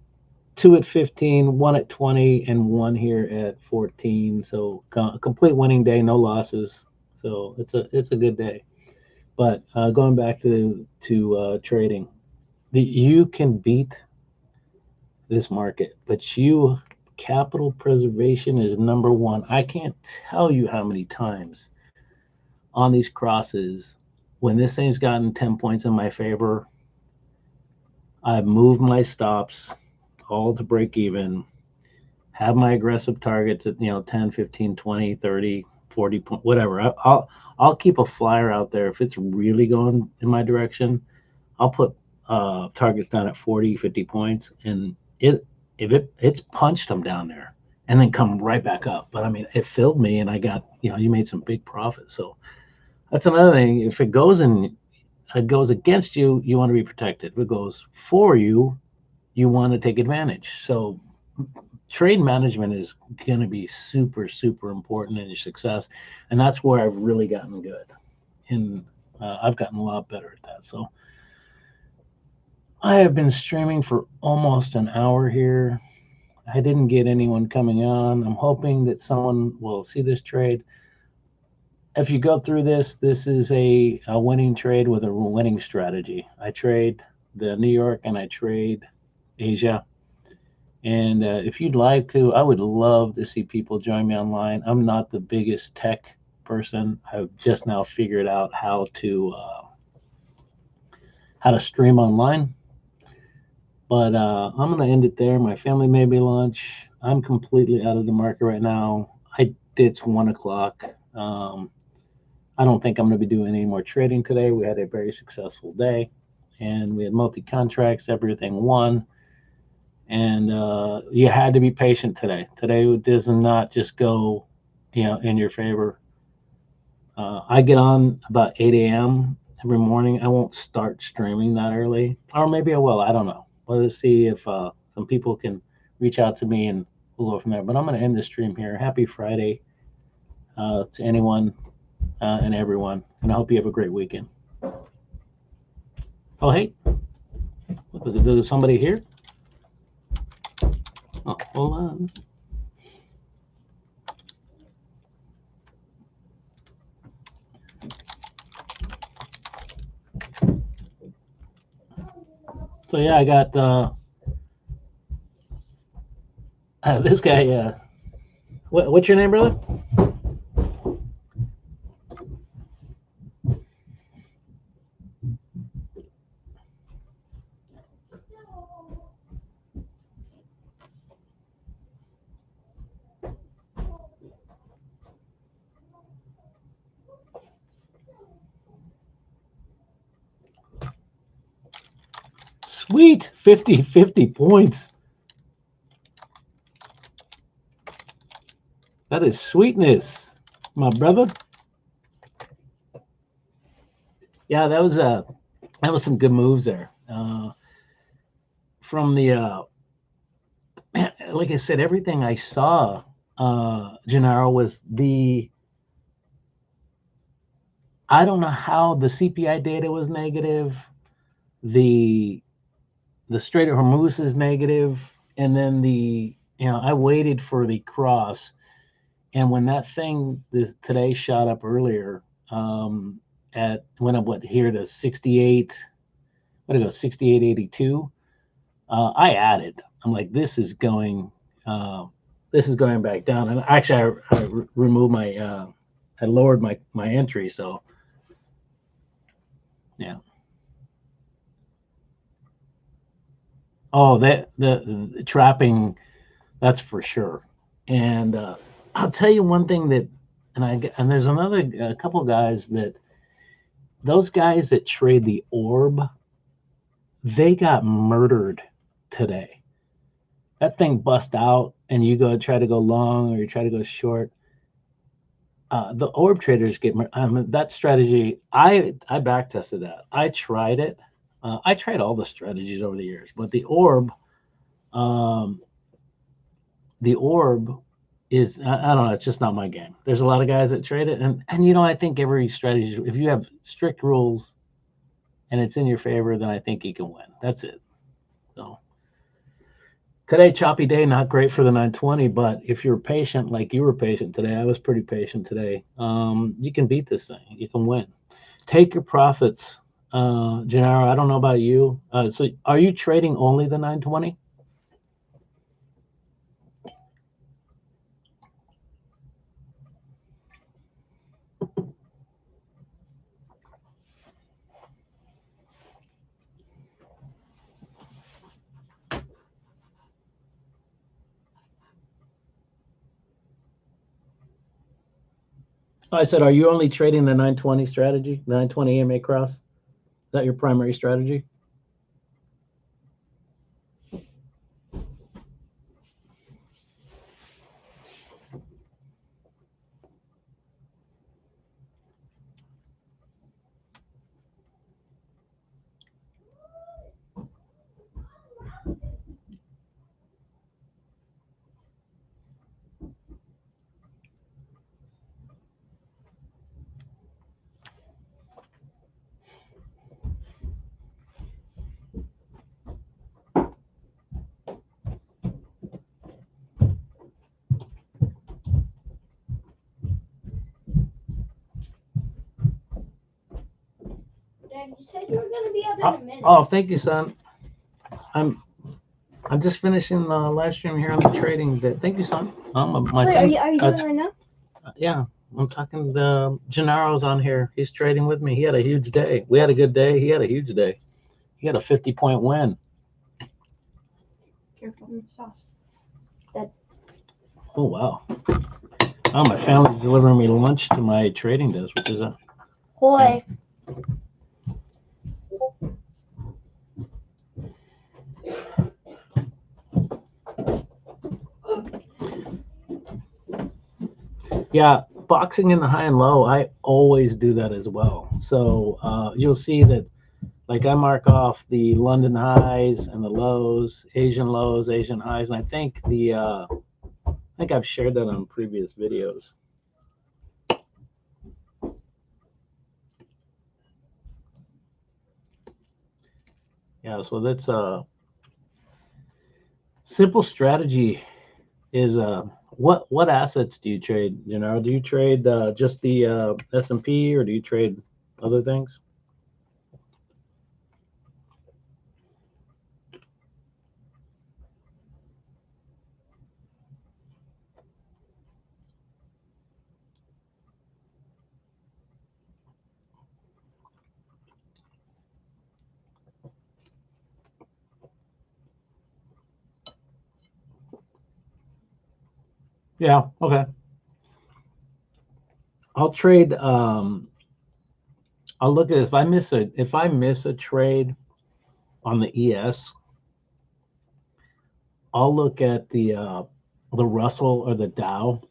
at 15, 1 at 20, and 1 here at 14. So a complete winning day, no losses. So it's a good day. But going back to trading, you can beat this market, but capital preservation is number one. I can't tell you how many times on these crosses When this thing's gotten 10 points in my favor, I've moved my stops all to break even, have my aggressive targets at 10, 15, 20, 30, 40 point, whatever. I'll keep a flyer out there. If it's really going in my direction, I'll put targets down at 40, 50 points, and it's punched them down there and then come right back up. But I mean, it filled me, and I got you made some big profit. So that's another thing. If it goes against you, you want to be protected. If it goes for you, you want to take advantage. So trade management is going to be super, super important in your success, and that's where I've really gotten good, and I've gotten a lot better at that. So I have been streaming for almost an hour here. I didn't get anyone coming on. I'm hoping that someone will see this trade. If you go through this is a winning trade with a winning strategy. I trade the New York and I trade Asia. And if you'd like to, I would love to see people join me online. I'm not the biggest tech person. I've just now figured out how to stream online. But I'm going to end it there. My family made me lunch. I'm completely out of the market right now. It's 1 o'clock. I don't think I'm going to be doing any more trading today. We had a very successful day, and we had multi contracts. Everything won, and you had to be patient today. Today does not just go, in your favor. I get on about 8 a.m. every morning. I won't start streaming that early, or maybe I will. I don't know. Let's see if some people can reach out to me, and we'll go from there. But I'm going to end the stream here. Happy Friday to anyone and everyone, and I hope you have a great weekend. Oh, hey, there's somebody here. Oh, hold on. So yeah, I got this guy. What's your name, brother? Sweet, 50 points. That is sweetness, my brother. Yeah, that was some good moves there. From the like I said, everything I saw, Gennaro, was I don't know how the CPI data was negative, the Strait of Hormuz is negative, and then I waited for the cross, and when that thing today shot up earlier, went up here to 68, what did it go 68.82? I added. I'm like, this is going back down, and actually I removed I lowered my entry, so yeah. Oh, the trapping, that's for sure. And I'll tell you one thing and there's a couple guys those guys that trade the orb, they got murdered today. That thing bust out, and you go try to go long or you try to go short. The orb traders get that strategy. I back tested that. I tried it. I tried all the strategies over the years, but um, the orb is I don't know. It's just not my game. There's a lot of guys that trade it, and I think every strategy, if you have strict rules and it's in your favor, then I think you can win. That's it. So today, choppy day, not great for the 920, but if you're patient, like you were patient today, I was pretty patient today. You can beat this thing. You can win. Take your profits, Gennaro. I don't know about you. So are you trading only the 920? I said, are you only trading the 920 strategy, 920 EMA Cross? Is that your primary strategy? Dad, you said you were gonna be out in a minute. Oh, thank you, son. I'm just finishing the live stream here on the trading. Thank you, son. My Wait, son. are you doing it right now? Yeah, I'm talking. The Gennaro's on here. He's trading with me. He had a huge day. We had a good day. He had a huge day. He had a 50-point win. Careful with sauce. Oh wow. Oh, my family's delivering me lunch to my trading desk, which is a Hoy. yeah. Boxing in the high and low, I always do that as well. So you'll see that, like, I mark off the London highs and the lows, Asian highs, and I think I've shared that on previous videos. Yeah, so that's a simple strategy. Is what assets do you trade? You know, do you trade just the S&P, or do you trade other things? Yeah, okay. I'll trade. I'll look at if I miss a trade on the ES. I'll look at the Russell or the Dow.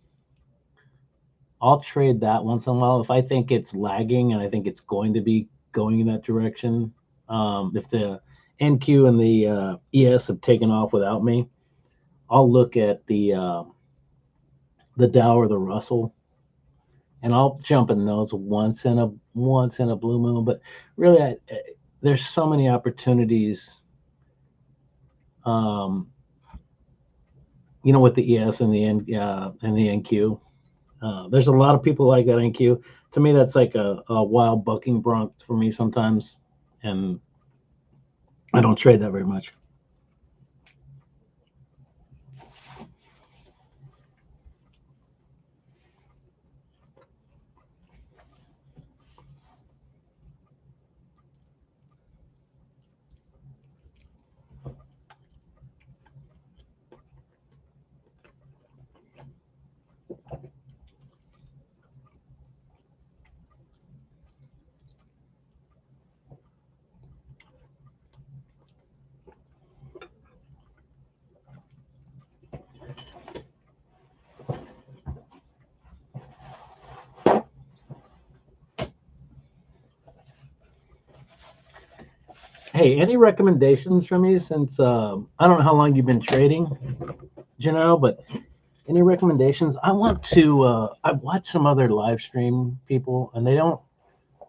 I'll trade that once in a while if I think it's lagging and I think it's going to be going in that direction. If the NQ and the ES have taken off without me, I'll look at the Dow or the Russell, and I'll jump in those once in a blue moon. But really, there's so many opportunities. With the ES and the NQ. There's a lot of people like that NQ. To me, that's like a wild bucking bronc for me sometimes, and I don't trade that very much. Hey, any recommendations from you since I don't know how long you've been trading, Janelle, but any recommendations? I want to. I've watched some other live stream people, and they don't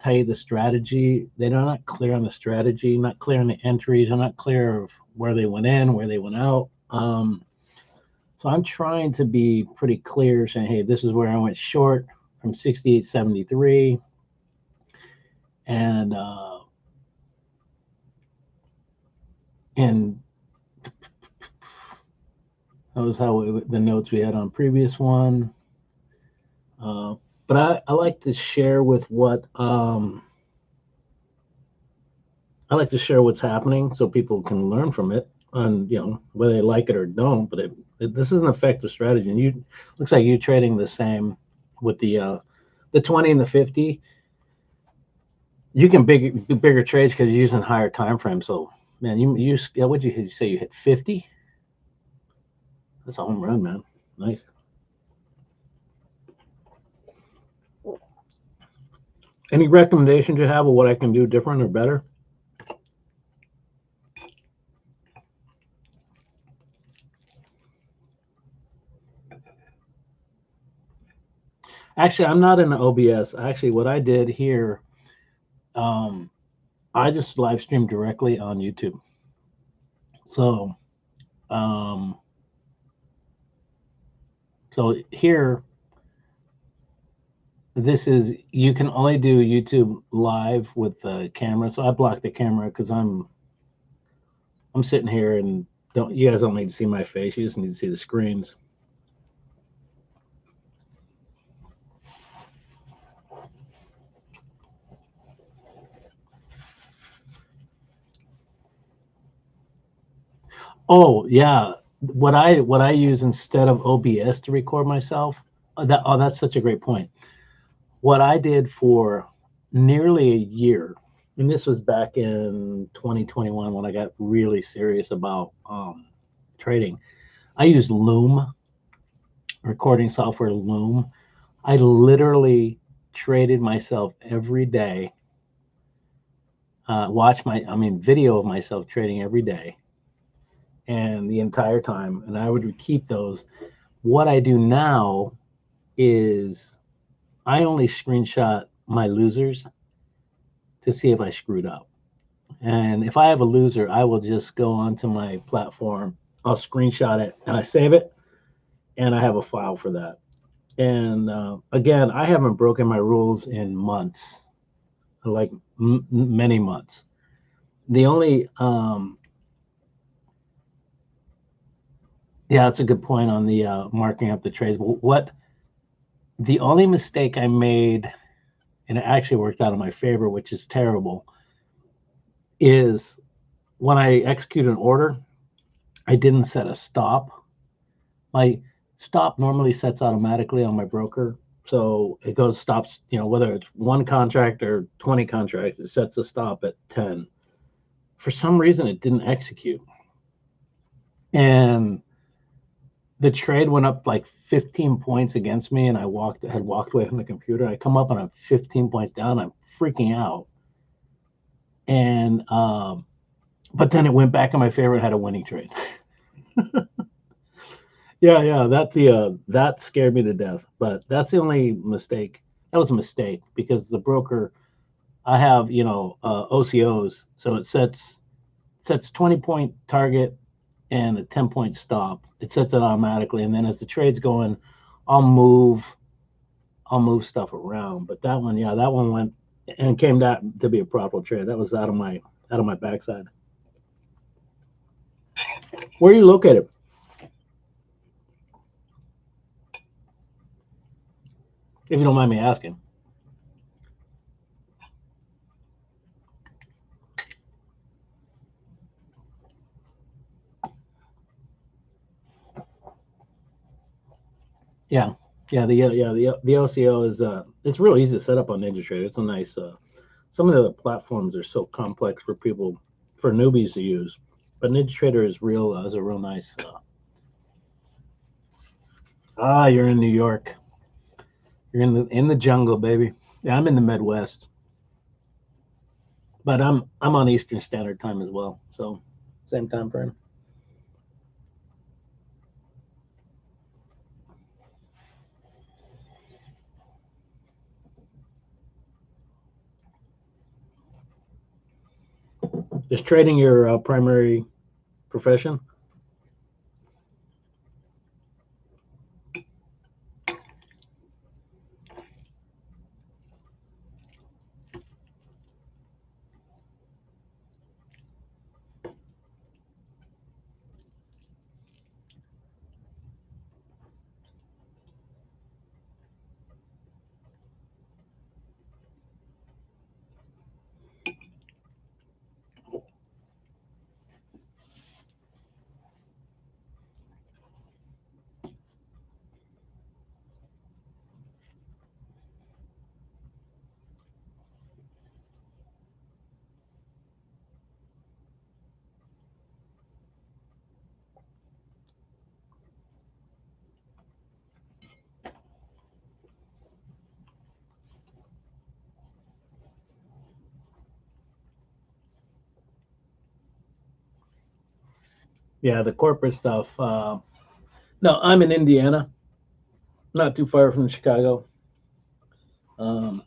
tell you the strategy. They're not clear on the strategy, not clear on the entries, they're not clear of where they went in, where they went out. So I'm trying to be pretty clear, saying, hey, this is where I went short from 68.73, and that was the notes we had on previous one. But I like to share with I like to share what's happening so people can learn from it, and whether they like it or don't. But this is an effective strategy, and looks like you're trading the same with the the 20 and the 50, you can do bigger trades because you're using higher time frames. So, man, what'd you say? You hit 50? That's a home run, man. Nice. Any recommendations you have of what I can do different or better? Actually, I'm not in the OBS. Actually, what I did here, I just live streamed directly on YouTube. So, so here, this is, you can only do YouTube live with the camera. So I blocked the camera because I'm sitting here and you guys don't need to see my face. You just need to see the screens. Oh yeah, what I use instead of OBS to record myself. That's such a great point. What I did for nearly a year, and this was back in 2021 when I got really serious about trading. I used Loom, recording software Loom. I literally traded myself every day. Video of myself trading every day, and the entire time, and I would keep those. What I do now is I only screenshot my losers to see if I screwed up. And if I have a loser, I will just go onto my platform, I'll screenshot it and I save it, and I have a file for that. And again, I haven't broken my rules in months, like many months. The only, yeah, that's a good point on the marking up the trades. The only mistake I made, and it actually worked out in my favor, which is terrible, is when I execute an order, I didn't set a stop. My stop normally sets automatically on my broker. So it stops, whether it's one contract or 20 contracts, it sets a stop at 10. For some reason, it didn't execute. And the trade went up like 15 points against me, and I had walked away from the computer. I come up and I'm 15 points down. I'm freaking out. And, but then it went back in my favor and had a winning trade. Yeah, that scared me to death. But that's the only mistake. That was a mistake because the broker, I have OCOs, so it sets 20-point target and a 10-point stop. It sets it automatically, and then as the trade's going, I'll move stuff around. But that one went and came to be a profitable trade. That was out of my backside. Where are you located? If you don't mind me asking. Yeah, the OCO is it's real easy to set up on NinjaTrader. It's a nice. Some of the platforms are so complex for newbies to use, but NinjaTrader is a real nice. You're in New York. You're in the jungle, baby. Yeah, I'm in the Midwest, but I'm on Eastern Standard Time as well, so same time frame. Is trading your primary profession? Yeah, the corporate stuff. No, I'm in Indiana, not too far from Chicago. Um,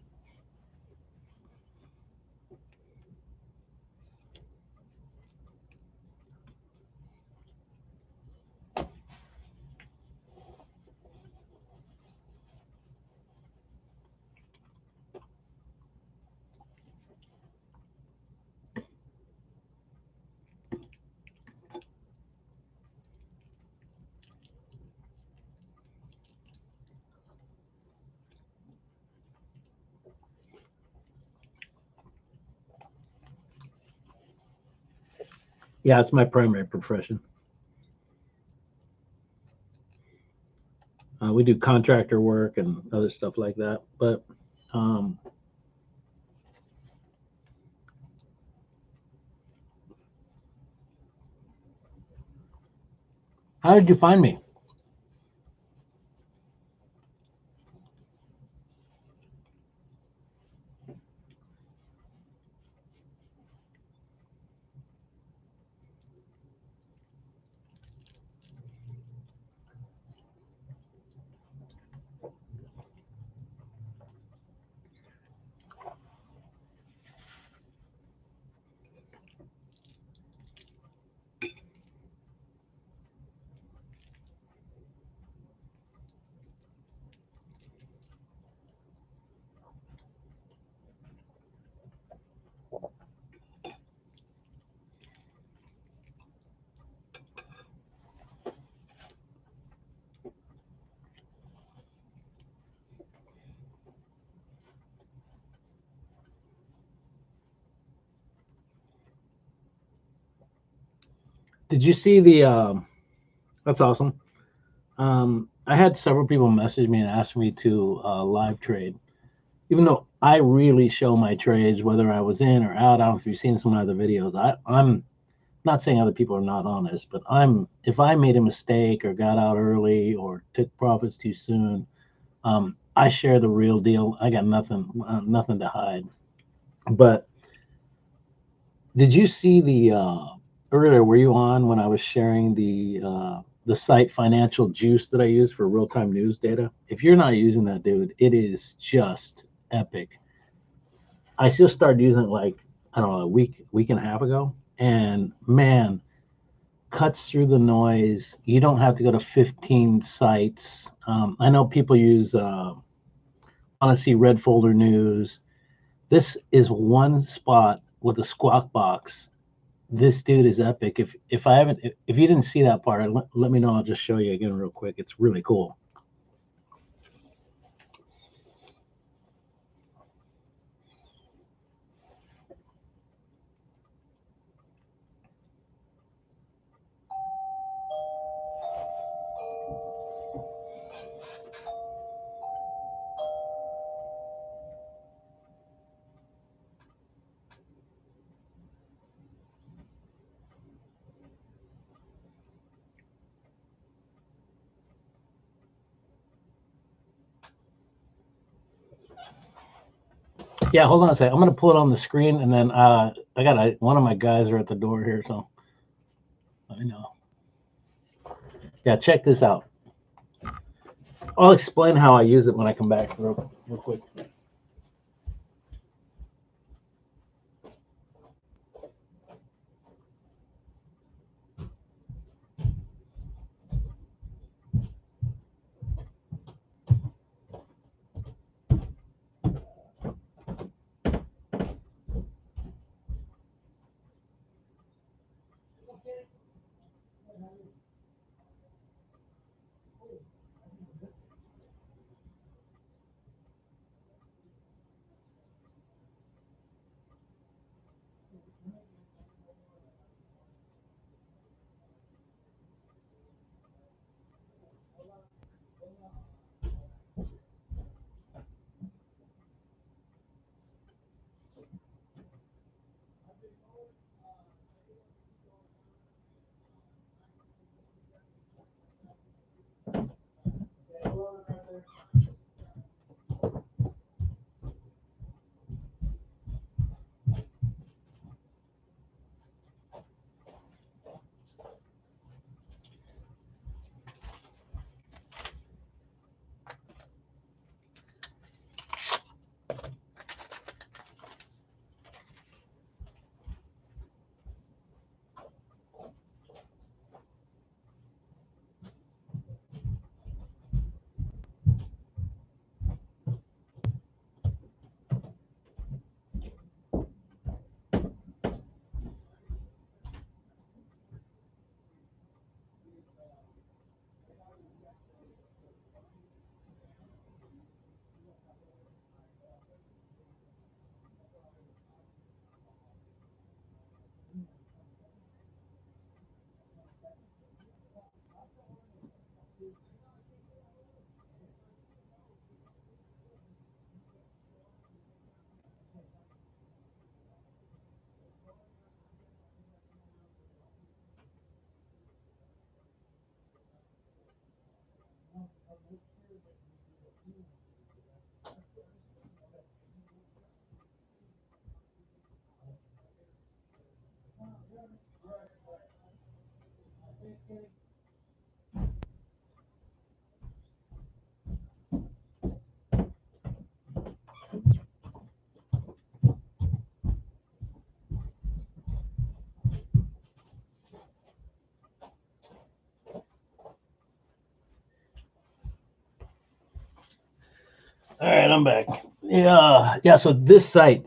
yeah, it's my primary profession. We do contractor work and other stuff like that. But um, how did you find me? Did you see the? That's awesome. I had several people message me and ask me to live trade, even though I really show my trades whether I was in or out. I don't know if you've seen some of my other videos. I'm not saying other people are not honest, but if I made a mistake or got out early or took profits too soon, I share the real deal. I got nothing to hide. But did you see the earlier? Were you on when I was sharing the site Financial Juice that I use for real time news data? If you're not using that, dude, it is just epic. I just started using it like I don't know week and a half ago, and man, cuts through the noise. You don't have to go to 15 sites. I know people use want to see red folder news. This is one spot with a squawk box. This dude is epic. If I haven't, if you didn't see that part, let me know. I'll just show you again real quick. It's really cool. Yeah, hold on a second. I'm gonna pull it on the screen, and then I got one of my guys are at the door here, so I know. Yeah, check this out. I'll explain how I use it when I come back real quick. All right, I'm back. Yeah. So this site,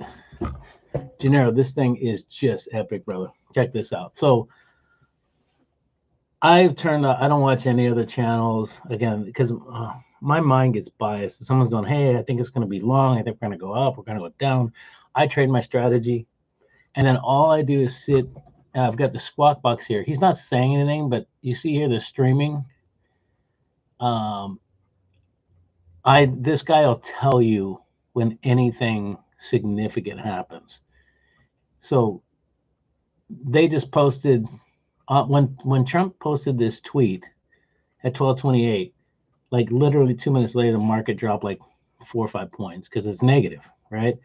Gennaro, this thing is just epic, brother. Check this out. So I've turned. I don't watch any other channels again because my mind gets biased. Someone's going, "Hey, I think it's going to be long. I think we're going to go up. We're going to go down." I trade my strategy, and then all I do is sit. I've got the squawk box here. He's not saying anything, but you see here the streaming. This guy will tell you when anything significant happens. So they just posted when Trump posted this tweet at 12:28, like literally 2 minutes later, the market dropped like 4 or 5 points because it's negative, right?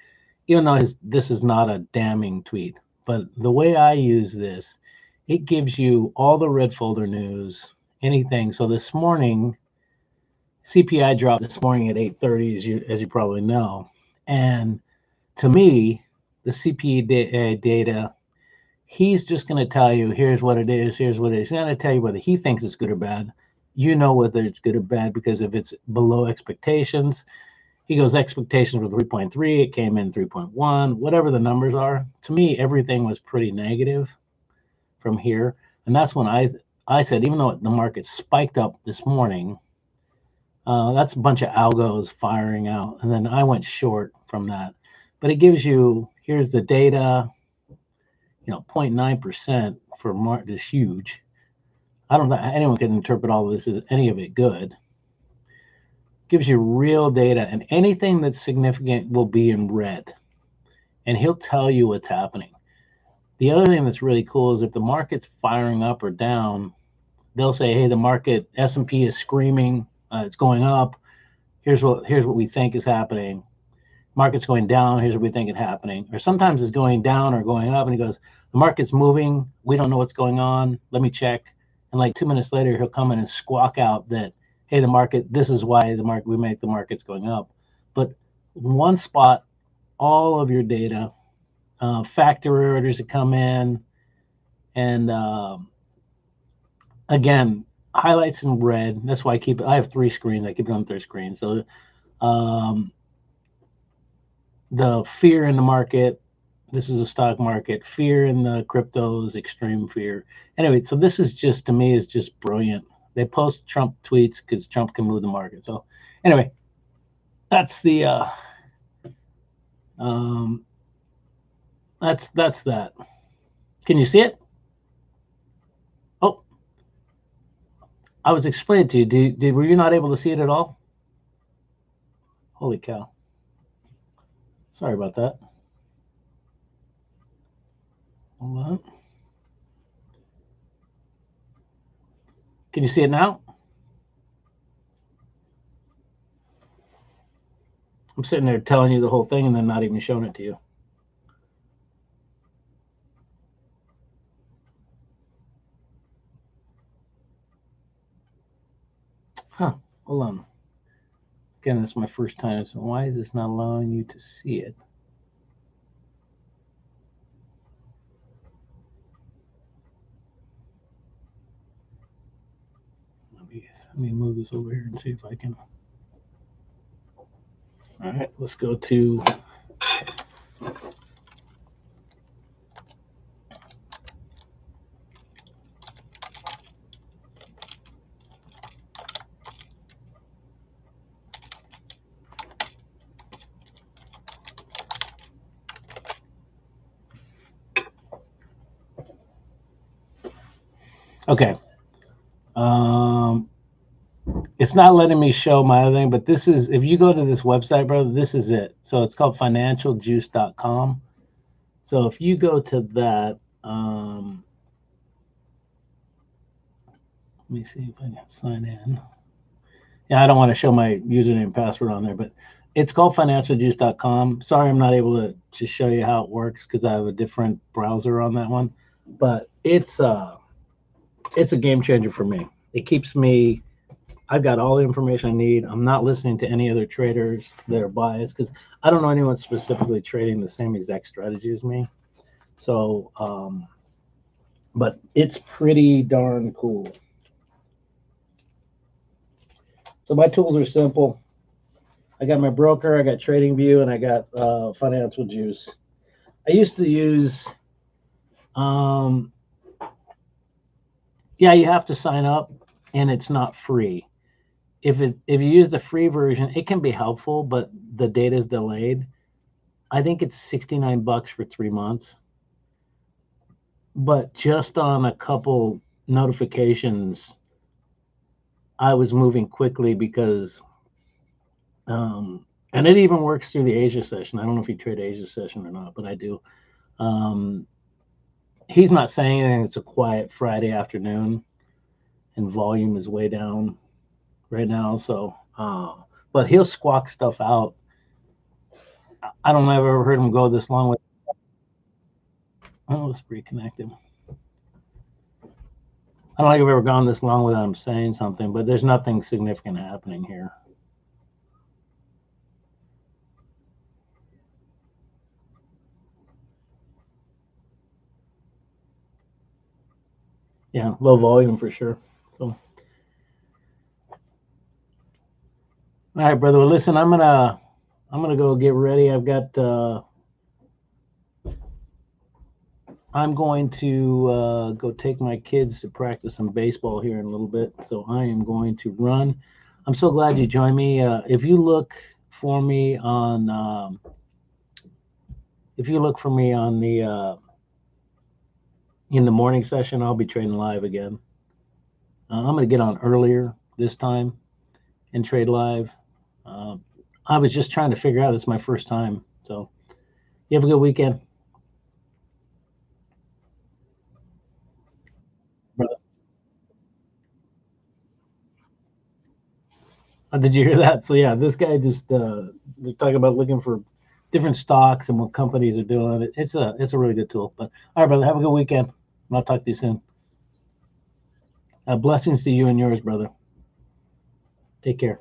Even though this is not a damning tweet, but the way I use this, it gives you all the red folder news, anything. So this morning, CPI dropped this morning at 8:30, as you probably know, and to me, the CPI data, he's just going to tell you, here's what it is, here's what it is. He's not going to tell you whether he thinks it's good or bad. You know whether it's good or bad because if it's below expectations, he goes, expectations were 3.3, it came in 3.1, whatever the numbers are. To me, everything was pretty negative from here. And that's when I said, even though the market spiked up this morning, that's a bunch of algos firing out. And then I went short from that. But it gives you, here's the data, 0.9% for market is huge. I don't think anyone can interpret all of this as any of it good. Gives you real data, and anything that's significant will be in red. And he'll tell you what's happening. The other thing that's really cool is if the market's firing up or down, they'll say, hey, the market, S&P is screaming, it's going up. Here's what we think is happening. Market's going down, here's what we think is happening. Or sometimes it's going down or going up, and he goes, the market's moving, we don't know what's going on, let me check. And like 2 minutes later, he'll come in and squawk out that, hey, the market, this is why we make the market's going up. But one spot, all of your data, factory orders that come in, and again, highlights in red. That's why I have 3 screens. I keep it on 3 screens. So the fear in the market, this is a stock market, fear in the cryptos, extreme fear. Anyway, so this is just, to me, is just brilliant. They post Trump tweets because Trump can move the market. So anyway, that's the that's that. Can you see it? Oh, I was explaining to you. Were you not able to see it at all? Holy cow. Sorry about that. Hold on. Can you see it now? I'm sitting there telling you the whole thing and then not even showing it to you. Huh, hold on. Again, this is my first time, so why is this not allowing you to see it? Let me move this over here and see if I can. All right, let's go to okay. It's not letting me show my other thing, but this is, if you go to this website, brother, this is it. So it's called financialjuice.com. So if you go to that, let me see if I can sign in. Yeah, I don't want to show my username and password on there, but it's called financialjuice.com. Sorry, I'm not able to show you how it works because I have a different browser on that one. But it's it's a game changer for me. It keeps me. I've got all the information I need. I'm not listening to any other traders that are biased because I don't know anyone specifically trading the same exact strategy as me. So, but it's pretty darn cool. So my tools are simple. I got my broker, I got TradingView, and I got Financial Juice. I used to use, yeah, you have to sign up, and it's not free. If you use the free version, it can be helpful, but the data is delayed. I think it's $69 for 3 months. But just on a couple notifications, I was moving quickly because, and it even works through the Asia session. I don't know if you trade Asia session or not, but I do. He's not saying anything. It's a quiet Friday afternoon, and volume is way down right now. So, but he'll squawk stuff out. I don't know if I've ever heard him go this long with. Oh, let's reconnect him. I don't think I've ever gone this long without him saying something, but there's nothing significant happening here. Yeah, low volume for sure. So, all right, brother. Well, listen, I'm gonna go get ready. I'm going to go take my kids to practice some baseball here in a little bit. So I am going to run. I'm so glad you joined me. If you look for me on the in the morning session, I'll be trading live again. I'm going to get on earlier this time and trade live. I was just trying to figure out. It's my first time. So you have a good weekend. Did you hear that? So yeah, this guy just they're talking about looking for different stocks and what companies are doing. It's a really good tool. But all right, brother, have a good weekend. I'll talk to you soon. Blessings to you and yours, brother. Take care.